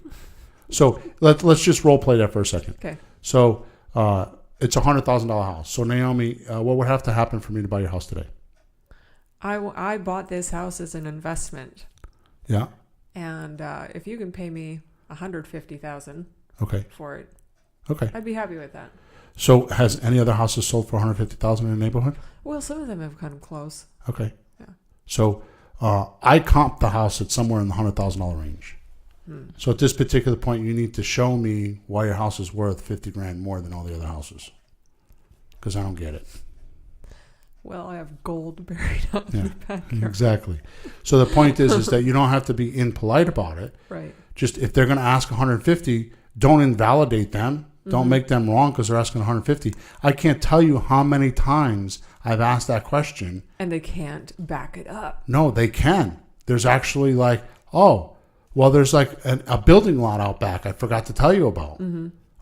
So let's just role play that for a second. Okay. So it's a $100,000 house. So Naomi, what would have to happen for me to buy your house today? I bought this house as an investment, Yeah. and if you can pay me $150,000 Okay. for it, Okay. I'd be happy with that. So has any other houses sold for $150,000 in the neighborhood? Well, some of them have come close. Okay. Yeah. So I comp the house at somewhere in the $100,000 range. So at this particular point, you need to show me why your house is worth $50,000 more than all the other houses, because I don't get it. Well, I have gold buried up in the backyard. Exactly. So the point is that you don't have to be impolite about it. Right. Just if they're going to ask 150, don't invalidate them. Don't make them wrong because they're asking 150. I can't tell you how many times I've asked that question. And they can't back it up. No, they can. There's actually like, oh, well, there's like a building lot out back I forgot to tell you about.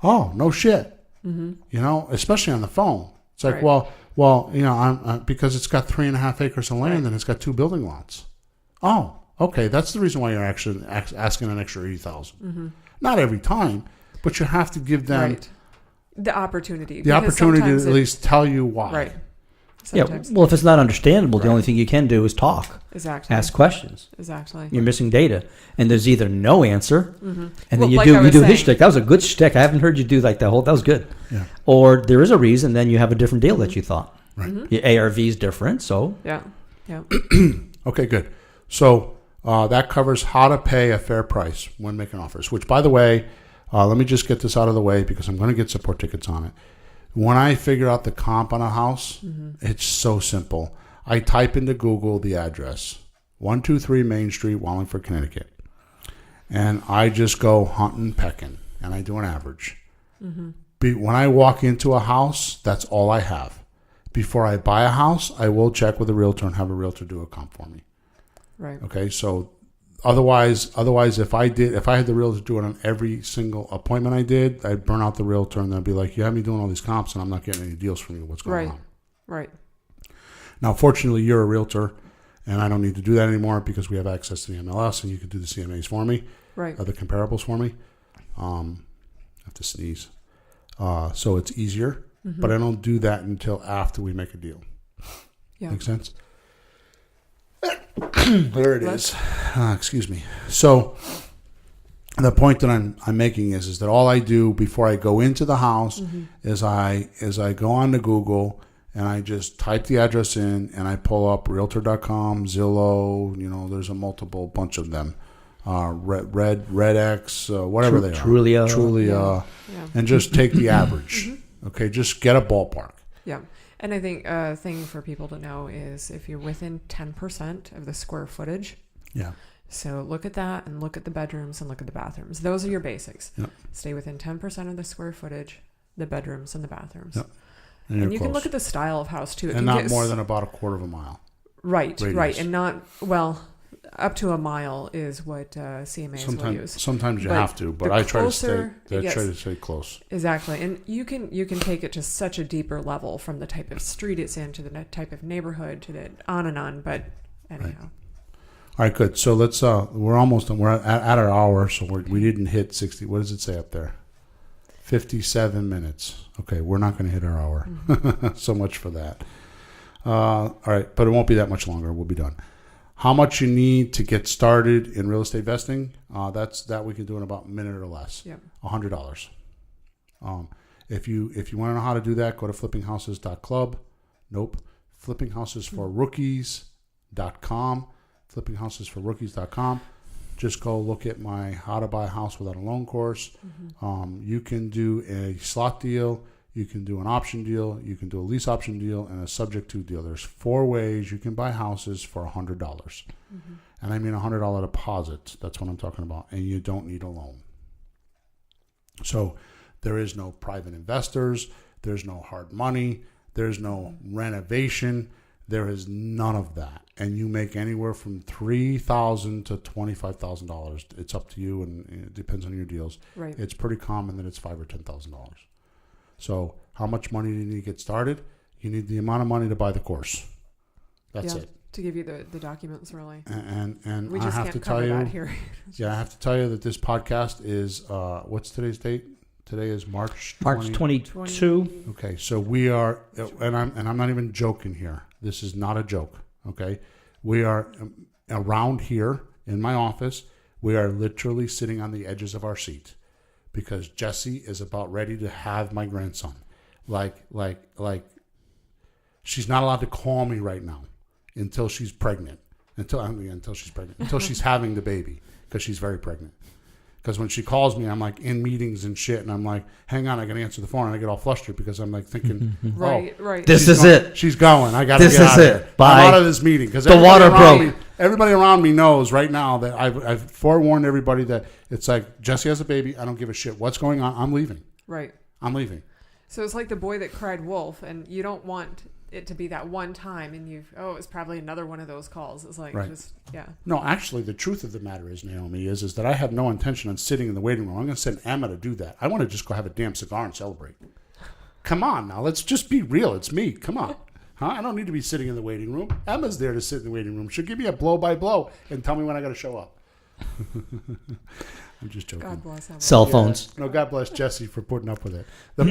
Oh, no shit. You know, especially on the phone. It's like, Right. well, you know, I'm because it's got 3.5 acres of land and it's got 2 building lots. Oh, okay. That's the reason why you're actually asking an extra 80,000. Not every time, but you have to give them Right. The opportunity. the because opportunity to sometimes at least tell you why. Right. Yeah. Sometimes. Well, if it's not understandable, the only thing you can do is talk, Exactly. ask questions. Exactly. You're missing data, and there's either no answer, and then Well, you like do I you was do his saying- shtick. That was a good shtick. I haven't heard you do like that whole. That was good. Yeah. Or there is a reason, then you have a different deal that you thought. Right. Your ARV is different, so Yeah. Yeah. Okay, good. So that covers how to pay a fair price when making offers, which, by the way, let me just get this out of the way because I'm going to get support tickets on it. When I figure out the comp on a house, it's so simple. I type into Google the address, 123 Main Street, Wallingford, Connecticut. And I just go hunting, pecking, and I do an average. When I walk into a house, that's all I have. Before I buy a house, I will check with a realtor and have a realtor do a comp for me. Right. Okay, so otherwise, if I had the realtor do it on every single appointment I did, I'd burn out the realtor and they'd be like, "You have me doing all these comps and I'm not getting any deals from you. What's going Right. on?" Right. Now, fortunately, you're a realtor, and I don't need to do that anymore because we have access to the MLS and you can do the CMAs for me, Right. the comparables for me. I have to sneeze, so it's easier. But I don't do that until after we make a deal. Yeah. Make sense? There it is. Excuse me. So the point that I'm making is that all I do before I go into the house is I go on to Google and I just type the address in and I pull up Realtor.com, Zillow. You know, there's a multiple bunch of them. RedX, whatever they are. Trulia, Yeah. and just take the average. Okay, just get a ballpark. Yeah. And I think a thing for people to know is if you're within 10% of the square footage, Yeah. so look at that and look at the bedrooms and look at the bathrooms. Those are your basics. Yep. Stay within 10% of the square footage, the bedrooms and the bathrooms. Yep. And you're you can close. look at the style of house too. It And can not get more than about a quarter of a mile. Right, radius. right. And not, well, up to a mile is what CMAs will use. Sometimes you But have to, but the I try to stay. closer it I gets- try to stay close. Exactly. And you can take it to such a deeper level from the type of street it's in to the type of neighborhood to the on and on. But anyhow. All right, good. So let's. We're almost done. We're at our hour, so we didn't hit 60. What does it say up there? 57 minutes. Okay, we're not going to hit our hour. So much for that. All right, but it won't be that much longer. We'll be done. How much you need to get started in real estate investing? That we can do in about a minute or less. Yeah. $100. If you want to know how to do that, go to flippinghouses.club. Nope. Flippinghouses4rookies.com. Flippinghouses4rookies.com. Just go look at my How to Buy a House Without a Loan course. You can do a slot deal. You can do an option deal. You can do a lease option deal and a subject to deal. There's 4 ways you can buy houses for $100. And I mean $100 deposit. That's what I'm talking about. And you don't need a loan. So there is no private investors. There's no hard money. There's no renovation. There is none of that. And you make anywhere from $3,000 to $25,000. It's up to you, and it depends on your deals. Right. It's pretty common that it's $5,000 or $10,000. So how much money do you need to get started? You need the amount of money to buy the course. That's Yeah, it. to give you the documents, really. And We I just have can't to tell cover you, that here. yeah, I have to tell you that this podcast is what's today's date? Today is March 22. Okay, so we are, and I'm not even joking here. This is not a joke. Okay, we are around here in my office. We are literally sitting on the edges of our seat because Jessie is about ready to have my grandson. Like, she's not allowed to call me right now until she's pregnant. Until she's pregnant. Until she's having the baby because she's very pregnant. Because when she calls me, I'm like in meetings and shit, and I'm like, hang on, I gotta answer the phone, and I get all flustered because I'm like thinking, Right. This is it. She's going. I gotta This get is out of it. here. Bye. I'm out of this meeting because The water broke. Everybody around me knows right now that I've forewarned everybody that it's like Jessie has a baby. I don't give a shit what's going on. I'm leaving. Right. I'm leaving. So it's like the boy that cried wolf, and you don't want it to be that one time, and it's probably another one of those calls. It's like, Right. just, yeah. No, actually, the truth of the matter is, Naomi, is that I have no intention on sitting in the waiting room. I'm going to send Emma to do that. I want to just go have a damn cigar and celebrate. Come on now, let's just be real. It's me. Come on. Huh? I don't need to be sitting in the waiting room. Emma's there to sit in the waiting room. She'll give me a blow-by-blow and tell me when I got to show up. I'm just joking. God bless Emma. Cell phones. No, God bless Jesse for putting up with it. The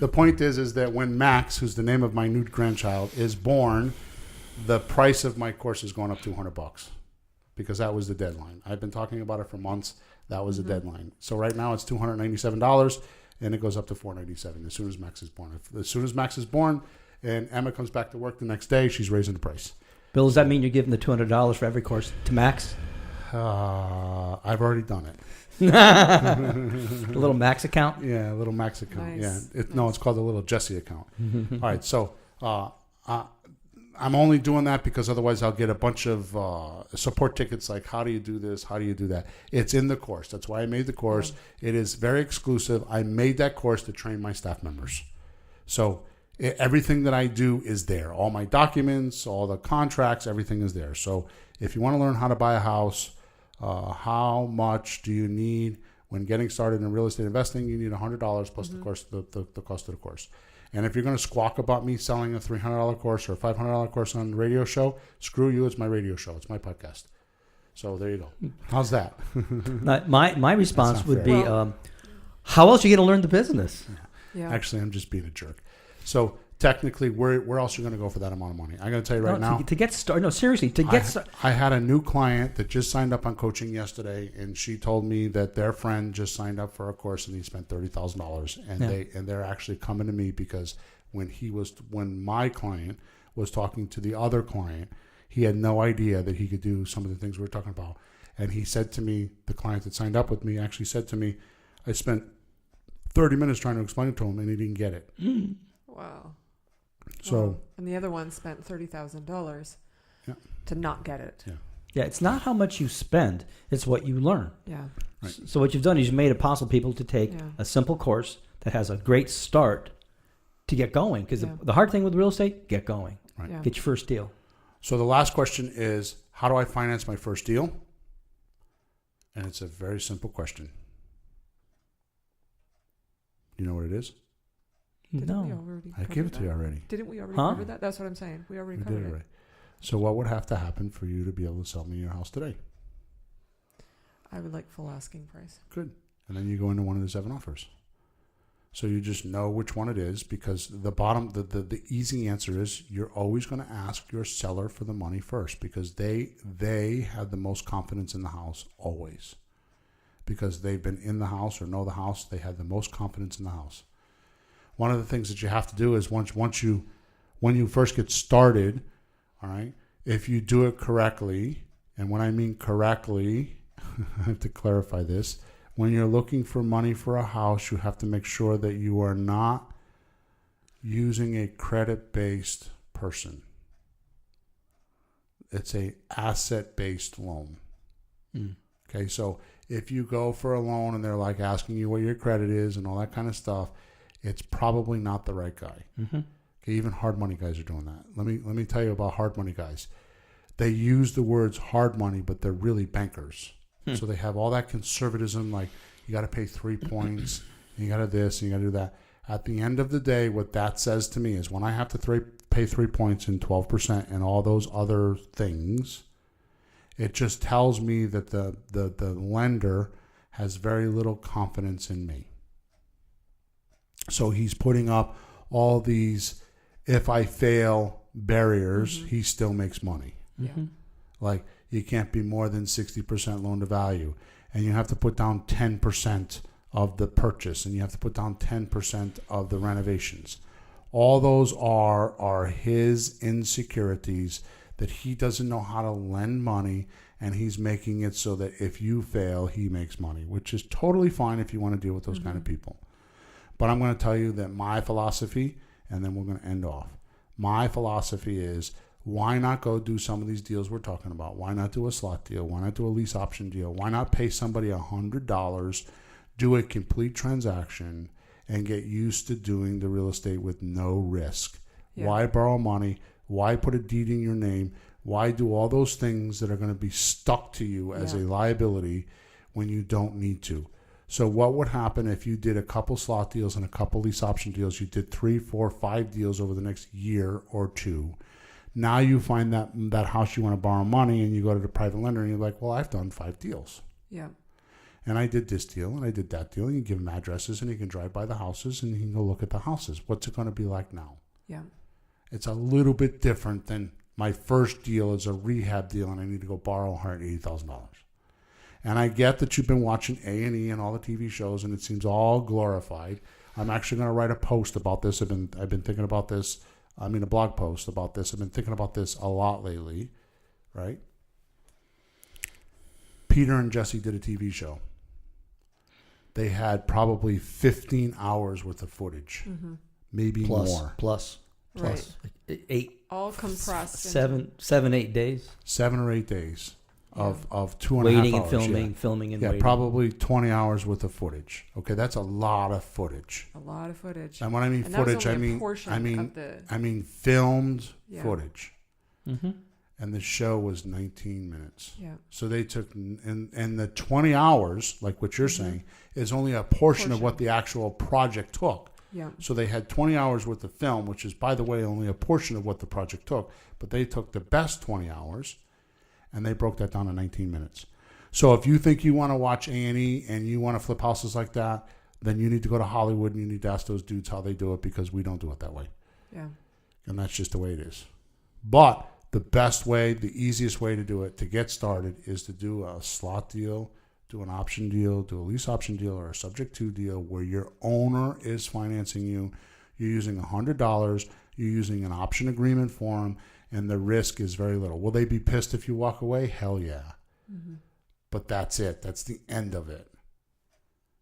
point is that when Max, who's the name of my new grandchild, is born, the price of my course is going up $200 because that was the deadline. I've been talking about it for months. That was the deadline. So right now it's $297, and it goes up to $497 as soon as Max is born. As soon as Max is born, and Emma comes back to work the next day, she's raising the price. Bill, does that mean you're giving the $200 for every course to Max? I've already done it. A little Max account? Yeah, a little Max account. Nice. Yeah, no, it's called the little Jesse account. All right, so I'm only doing that because otherwise I'll get a bunch of support tickets like, how do you do this? How do you do that? It's in the course. That's why I made the course. It is very exclusive. I made that course to train my staff members. So everything that I do is there. All my documents, all the contracts, everything is there. So if you want to learn how to buy a house, how much do you need when getting started in real estate investing? You need $100 plus the course, the cost of the course. And if you're going to squawk about me selling a $300 course or a $500 course on the radio show, screw you. It's my radio show. It's my podcast. So there you go. How's that? My response would be, Well- how else are you going to learn the business? Yeah. Actually, I'm just being a jerk. So technically, where else are you going to go for that amount of money? I'm going to tell you right now. To get started. No, seriously, to get started. I had a new client that just signed up on coaching yesterday, and she told me that their friend just signed up for a course and he spent $30,000, and they're actually coming to me because when my client was talking to the other client, he had no idea that he could do some of the things we were talking about, and he said to me, the client that signed up with me actually said to me, I spent 30 minutes trying to explain it to him, and he didn't get it. Wow. So. Well, and the other one spent $30,000 to not get it. Yeah. Yeah, it's not how much you spend; it's what you learn. Yeah. Right. So what you've done is you've made it possible for people to take Yeah. a simple course that has a great start to get going. Because the hard thing with real estate, get going, Right. Yeah. get your first deal. So the last question is, how do I finance my first deal? And it's a very simple question. You know what it is? Didn't we No, already I cover gave it to that? you already. Didn't we already Huh? cover that? That's what I'm saying. We already We did covered it it. already. So what would have to happen for you to be able to sell me your house today? I would like full asking price. Good. And then you go into one of the 7 offers. So you just know which one it is, because the easy answer is you're always going to ask your seller for the money first, because they have the most confidence in the house always. Because they've been in the house or know the house, they have the most confidence in the house. One of the things that you have to do is when you first get started, all right, if you do it correctly, and when I mean correctly, I have to clarify this. When you're looking for money for a house, you have to make sure that you are not using a credit-based person. It's a asset-based loan. Okay, so if you go for a loan and they're like asking you what your credit is and all that kind of stuff, it's probably not the right guy. Okay, even hard money guys are doing that. Let me tell you about hard money guys. They use the words hard money, but they're really bankers. So they have all that conservatism, like you got to pay 3 points, and you got to this, and you got to do that. At the end of the day, what that says to me is when I have to pay 3 points and 12% and all those other things, it just tells me that the lender has very little confidence in me. So he's putting up all these, if I fail, barriers, he still makes money. Yeah. Like, you can't be more than 60% loan to value, and you have to put down 10% of the purchase, and you have to put down 10% of the renovations. All those are his insecurities that he doesn't know how to lend money, and he's making it so that if you fail, he makes money, which is totally fine if you want to deal with those kind of people. But I'm going to tell you that my philosophy, and then we're going to end off. My philosophy is, why not go do some of these deals we're talking about? Why not do a slot deal? Why not do a lease option deal? Why not pay somebody $100, do a complete transaction, and get used to doing the real estate with no risk. Yeah. Why borrow money? Why put a deed in your name? Why do all those things that are going to be stuck to you as a liability when you don't need to? So what would happen if you did a couple slot deals and a couple lease option deals? You did 3, 4, 5 deals over the next year or two. Now you find that house you want to borrow money, and you go to the private lender and you're like, well, I've done 5 deals. Yeah. And I did this deal and I did that deal. And you give them addresses and you can drive by the houses and you can go look at the houses. What's it going to be like now? Yeah. It's a little bit different than my first deal is a rehab deal and I need to go borrow $180,000. And I get that you've been watching A&E and all the TV shows and it seems all glorified. I'm actually going to write a post about this. I've been thinking about this. I mean, a blog post about this. I've been thinking about this a lot lately, right? Peter and Jesse did a TV show. They had probably 15 hours worth of footage, maybe more. Plus. Right. 8. All compressed. 7, 8 days. 7 or 8 days of 2.5 Waiting hours. and filming, filming and waiting. Probably 20 hours worth of footage. Okay, that's a lot of footage. A lot of footage. And when I mean And that was footage, only a portion of the- I mean filmed Yeah. footage. Mm-hmm. And the show was 19 minutes. Yeah. So they took, and the 20 hours, like what you're saying, is only a portion of what the actual project took. Yeah. So they had 20 hours worth of film, which is, by the way, only a portion of what the project took. But they took the best 20 hours, and they broke that down to 19 minutes. So if you think you want to watch A&E and you want to flip houses like that, then you need to go to Hollywood and you need to ask those dudes how they do it, because we don't do it that way. Yeah. And that's just the way it is. But the best way, the easiest way to do it, to get started, is to do a slot deal, do an option deal, do a lease option deal, or a subject to deal where your owner is financing you. You're using $100. You're using an option agreement form, and the risk is very little. Will they be pissed if you walk away? Hell yeah. But that's it. That's the end of it.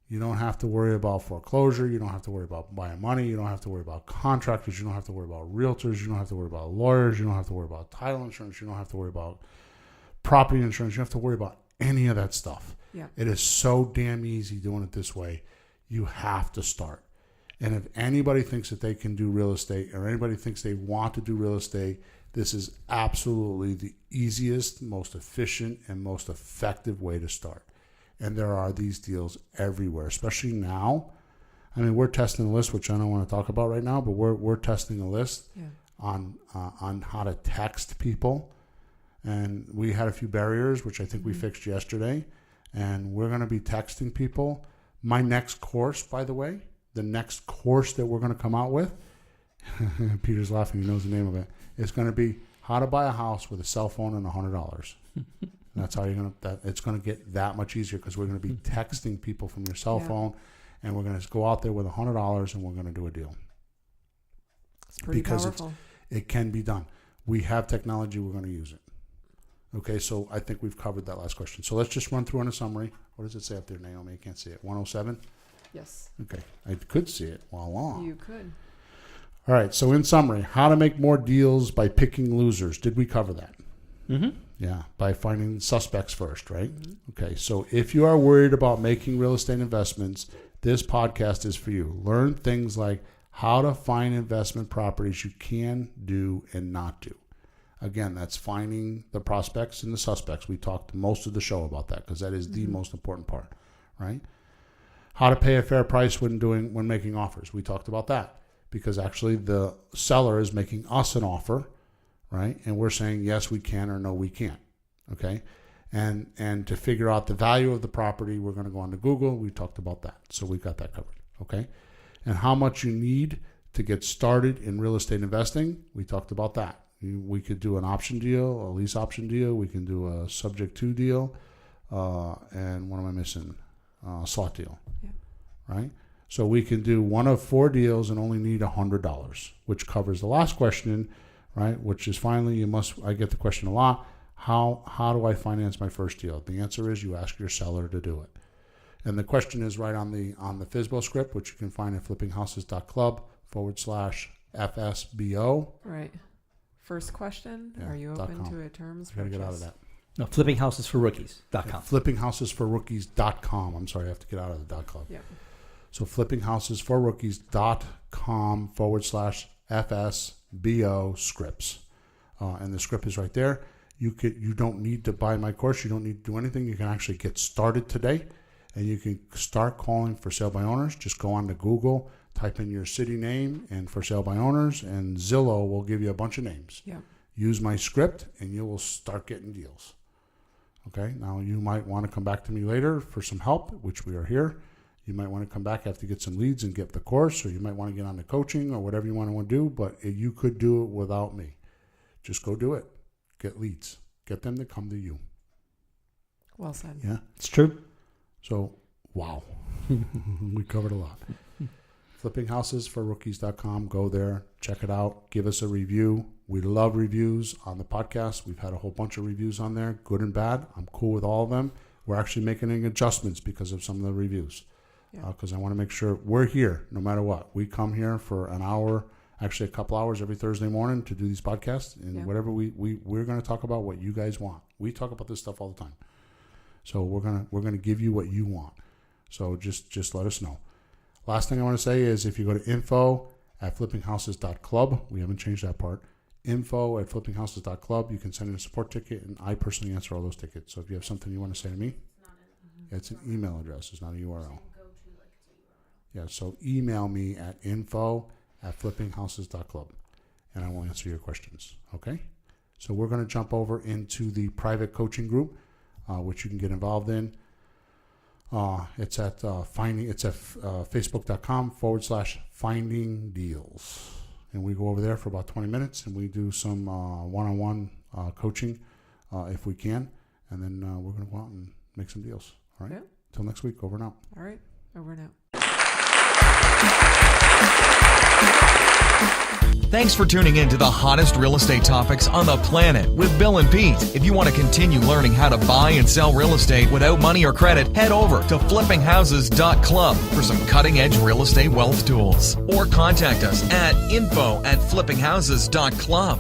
You don't have to worry about foreclosure. You don't have to worry about buying money. You don't have to worry about contractors. You don't have to worry about realtors. You don't have to worry about lawyers. You don't have to worry about title insurance. You don't have to worry about property insurance. You don't have to worry about any of that stuff. Yeah. It is so damn easy doing it this way. You have to start. And if anybody thinks that they can do real estate, or anybody thinks they want to do real estate, this is absolutely the easiest, most efficient, and most effective way to start. And there are these deals everywhere, especially now. I mean, we're testing a list, which I don't want to talk about right now, but we're testing a list on how to text people. And we had a few barriers, which I think we fixed yesterday. And we're going to be texting people. My next course, by the way, the next course that we're going to come out with, Peter's laughing, he knows the name of it, is going to be how to buy a house with a cell phone and $100. And that's how you're going to, it's going to get that much easier, because we're going to be texting people from your cell phone, and we're going to go out there with $100 and we're going to do a deal. It's pretty because powerful. It can be done. We have technology, we're going to use it. Okay, so I think we've covered that last question. So let's just run through on a summary. What does it say up there, Naomi? I can't see it. 107? Yes. Okay, I could see it. Well, You could. all right, so in summary, how to make more deals by picking losers. Did we cover that? Mm-hmm. Yeah, by finding suspects first, right? Okay, so if you are worried about making real estate investments, this podcast is for you. Learn things like how to find investment properties you can do and not do. Again, that's finding the prospects and the suspects. We talked most of the show about that, because that is the most important part, right? How to pay a fair price when making offers. We talked about that, because actually the seller is making us an offer, right? And we're saying, yes, we can, or no, we can't. Okay. And to figure out the value of the property, we're going to go onto Google. We talked about that. So we've got that covered. Okay. And how much you need to get started in real estate investing. We talked about that. We could do an option deal, a lease option deal. We can do a subject to deal. And what am I missing? Slot deal. Yeah. Right. So we can do one of 4 deals and only need $100, which covers the last question, right? Which is finally, I get the question a lot. How do I finance my first deal? The answer is you ask your seller to do it. And the question is right on the FSBO script, which you can find at flippinghouses.club/FSBO. Right. First question, Yeah, are you open .com. to a terms I got to get out of purchase? that. No, flippinghousesforrookies.com. Flippinghouses for rookies.com. I'm sorry, I have to get out of the .club. Yeah. So flippinghousesforrookies.com/FSBO scripts. And the script is right there. You don't need to buy my course. You don't need to do anything. You can actually get started today, and you can start calling for sale by owners. Just go on to Google, type in your city name and for sale by owners, and Zillow will give you a bunch of names. Yeah. Use my script, and you will start getting deals. Okay. Now you might want to come back to me later for some help, which we are here. You might want to come back after you get some leads and get the course, or you might want to get on the coaching or whatever you want to do. But you could do it without me. Just go do it. Get leads. Get them to come to you. Well said. Yeah. It's true. So, wow. We covered a lot. Flippinghousesforrookies.com. Go there. Check it out. Give us a review. We love reviews on the podcast. We've had a whole bunch of reviews on there, good and bad. I'm cool with all of them. We're actually making adjustments because of some of the reviews. Because I want to make sure we're here no matter what. We come here for an hour, actually a couple hours every Thursday morning to do these podcasts. And whatever we're going to talk about what you guys want. We talk about this stuff all the time. So we're gonna give you what you want. So just let us know. Last thing I want to say is if you go to info@flippinghouses.club, we haven't changed that part. Info@flippinghouses.club, you can send in a support ticket, and I personally answer all those tickets. So if you have something you want to say to me, it's an email address. It's not a URL. Yeah, so email me at info@flippinghouses.club, and I will answer your questions. Okay? So we're going to jump over into the private coaching group, which you can get involved in. It's at facebook.com/finding deals. And we go over there for about 20 minutes, and we do some one-on-one coaching if we can. And then we're going to go out and make some deals. All right? Yeah. Till next week. Over and out. All right. Over and out. Thanks for tuning in to the hottest real estate topics on the planet with Bill and Pete. If you want to continue learning how to buy and sell real estate without money or credit, head over to flippinghouses.club for some cutting-edge real estate wealth tools. Or contact us at info@flippinghouses.club.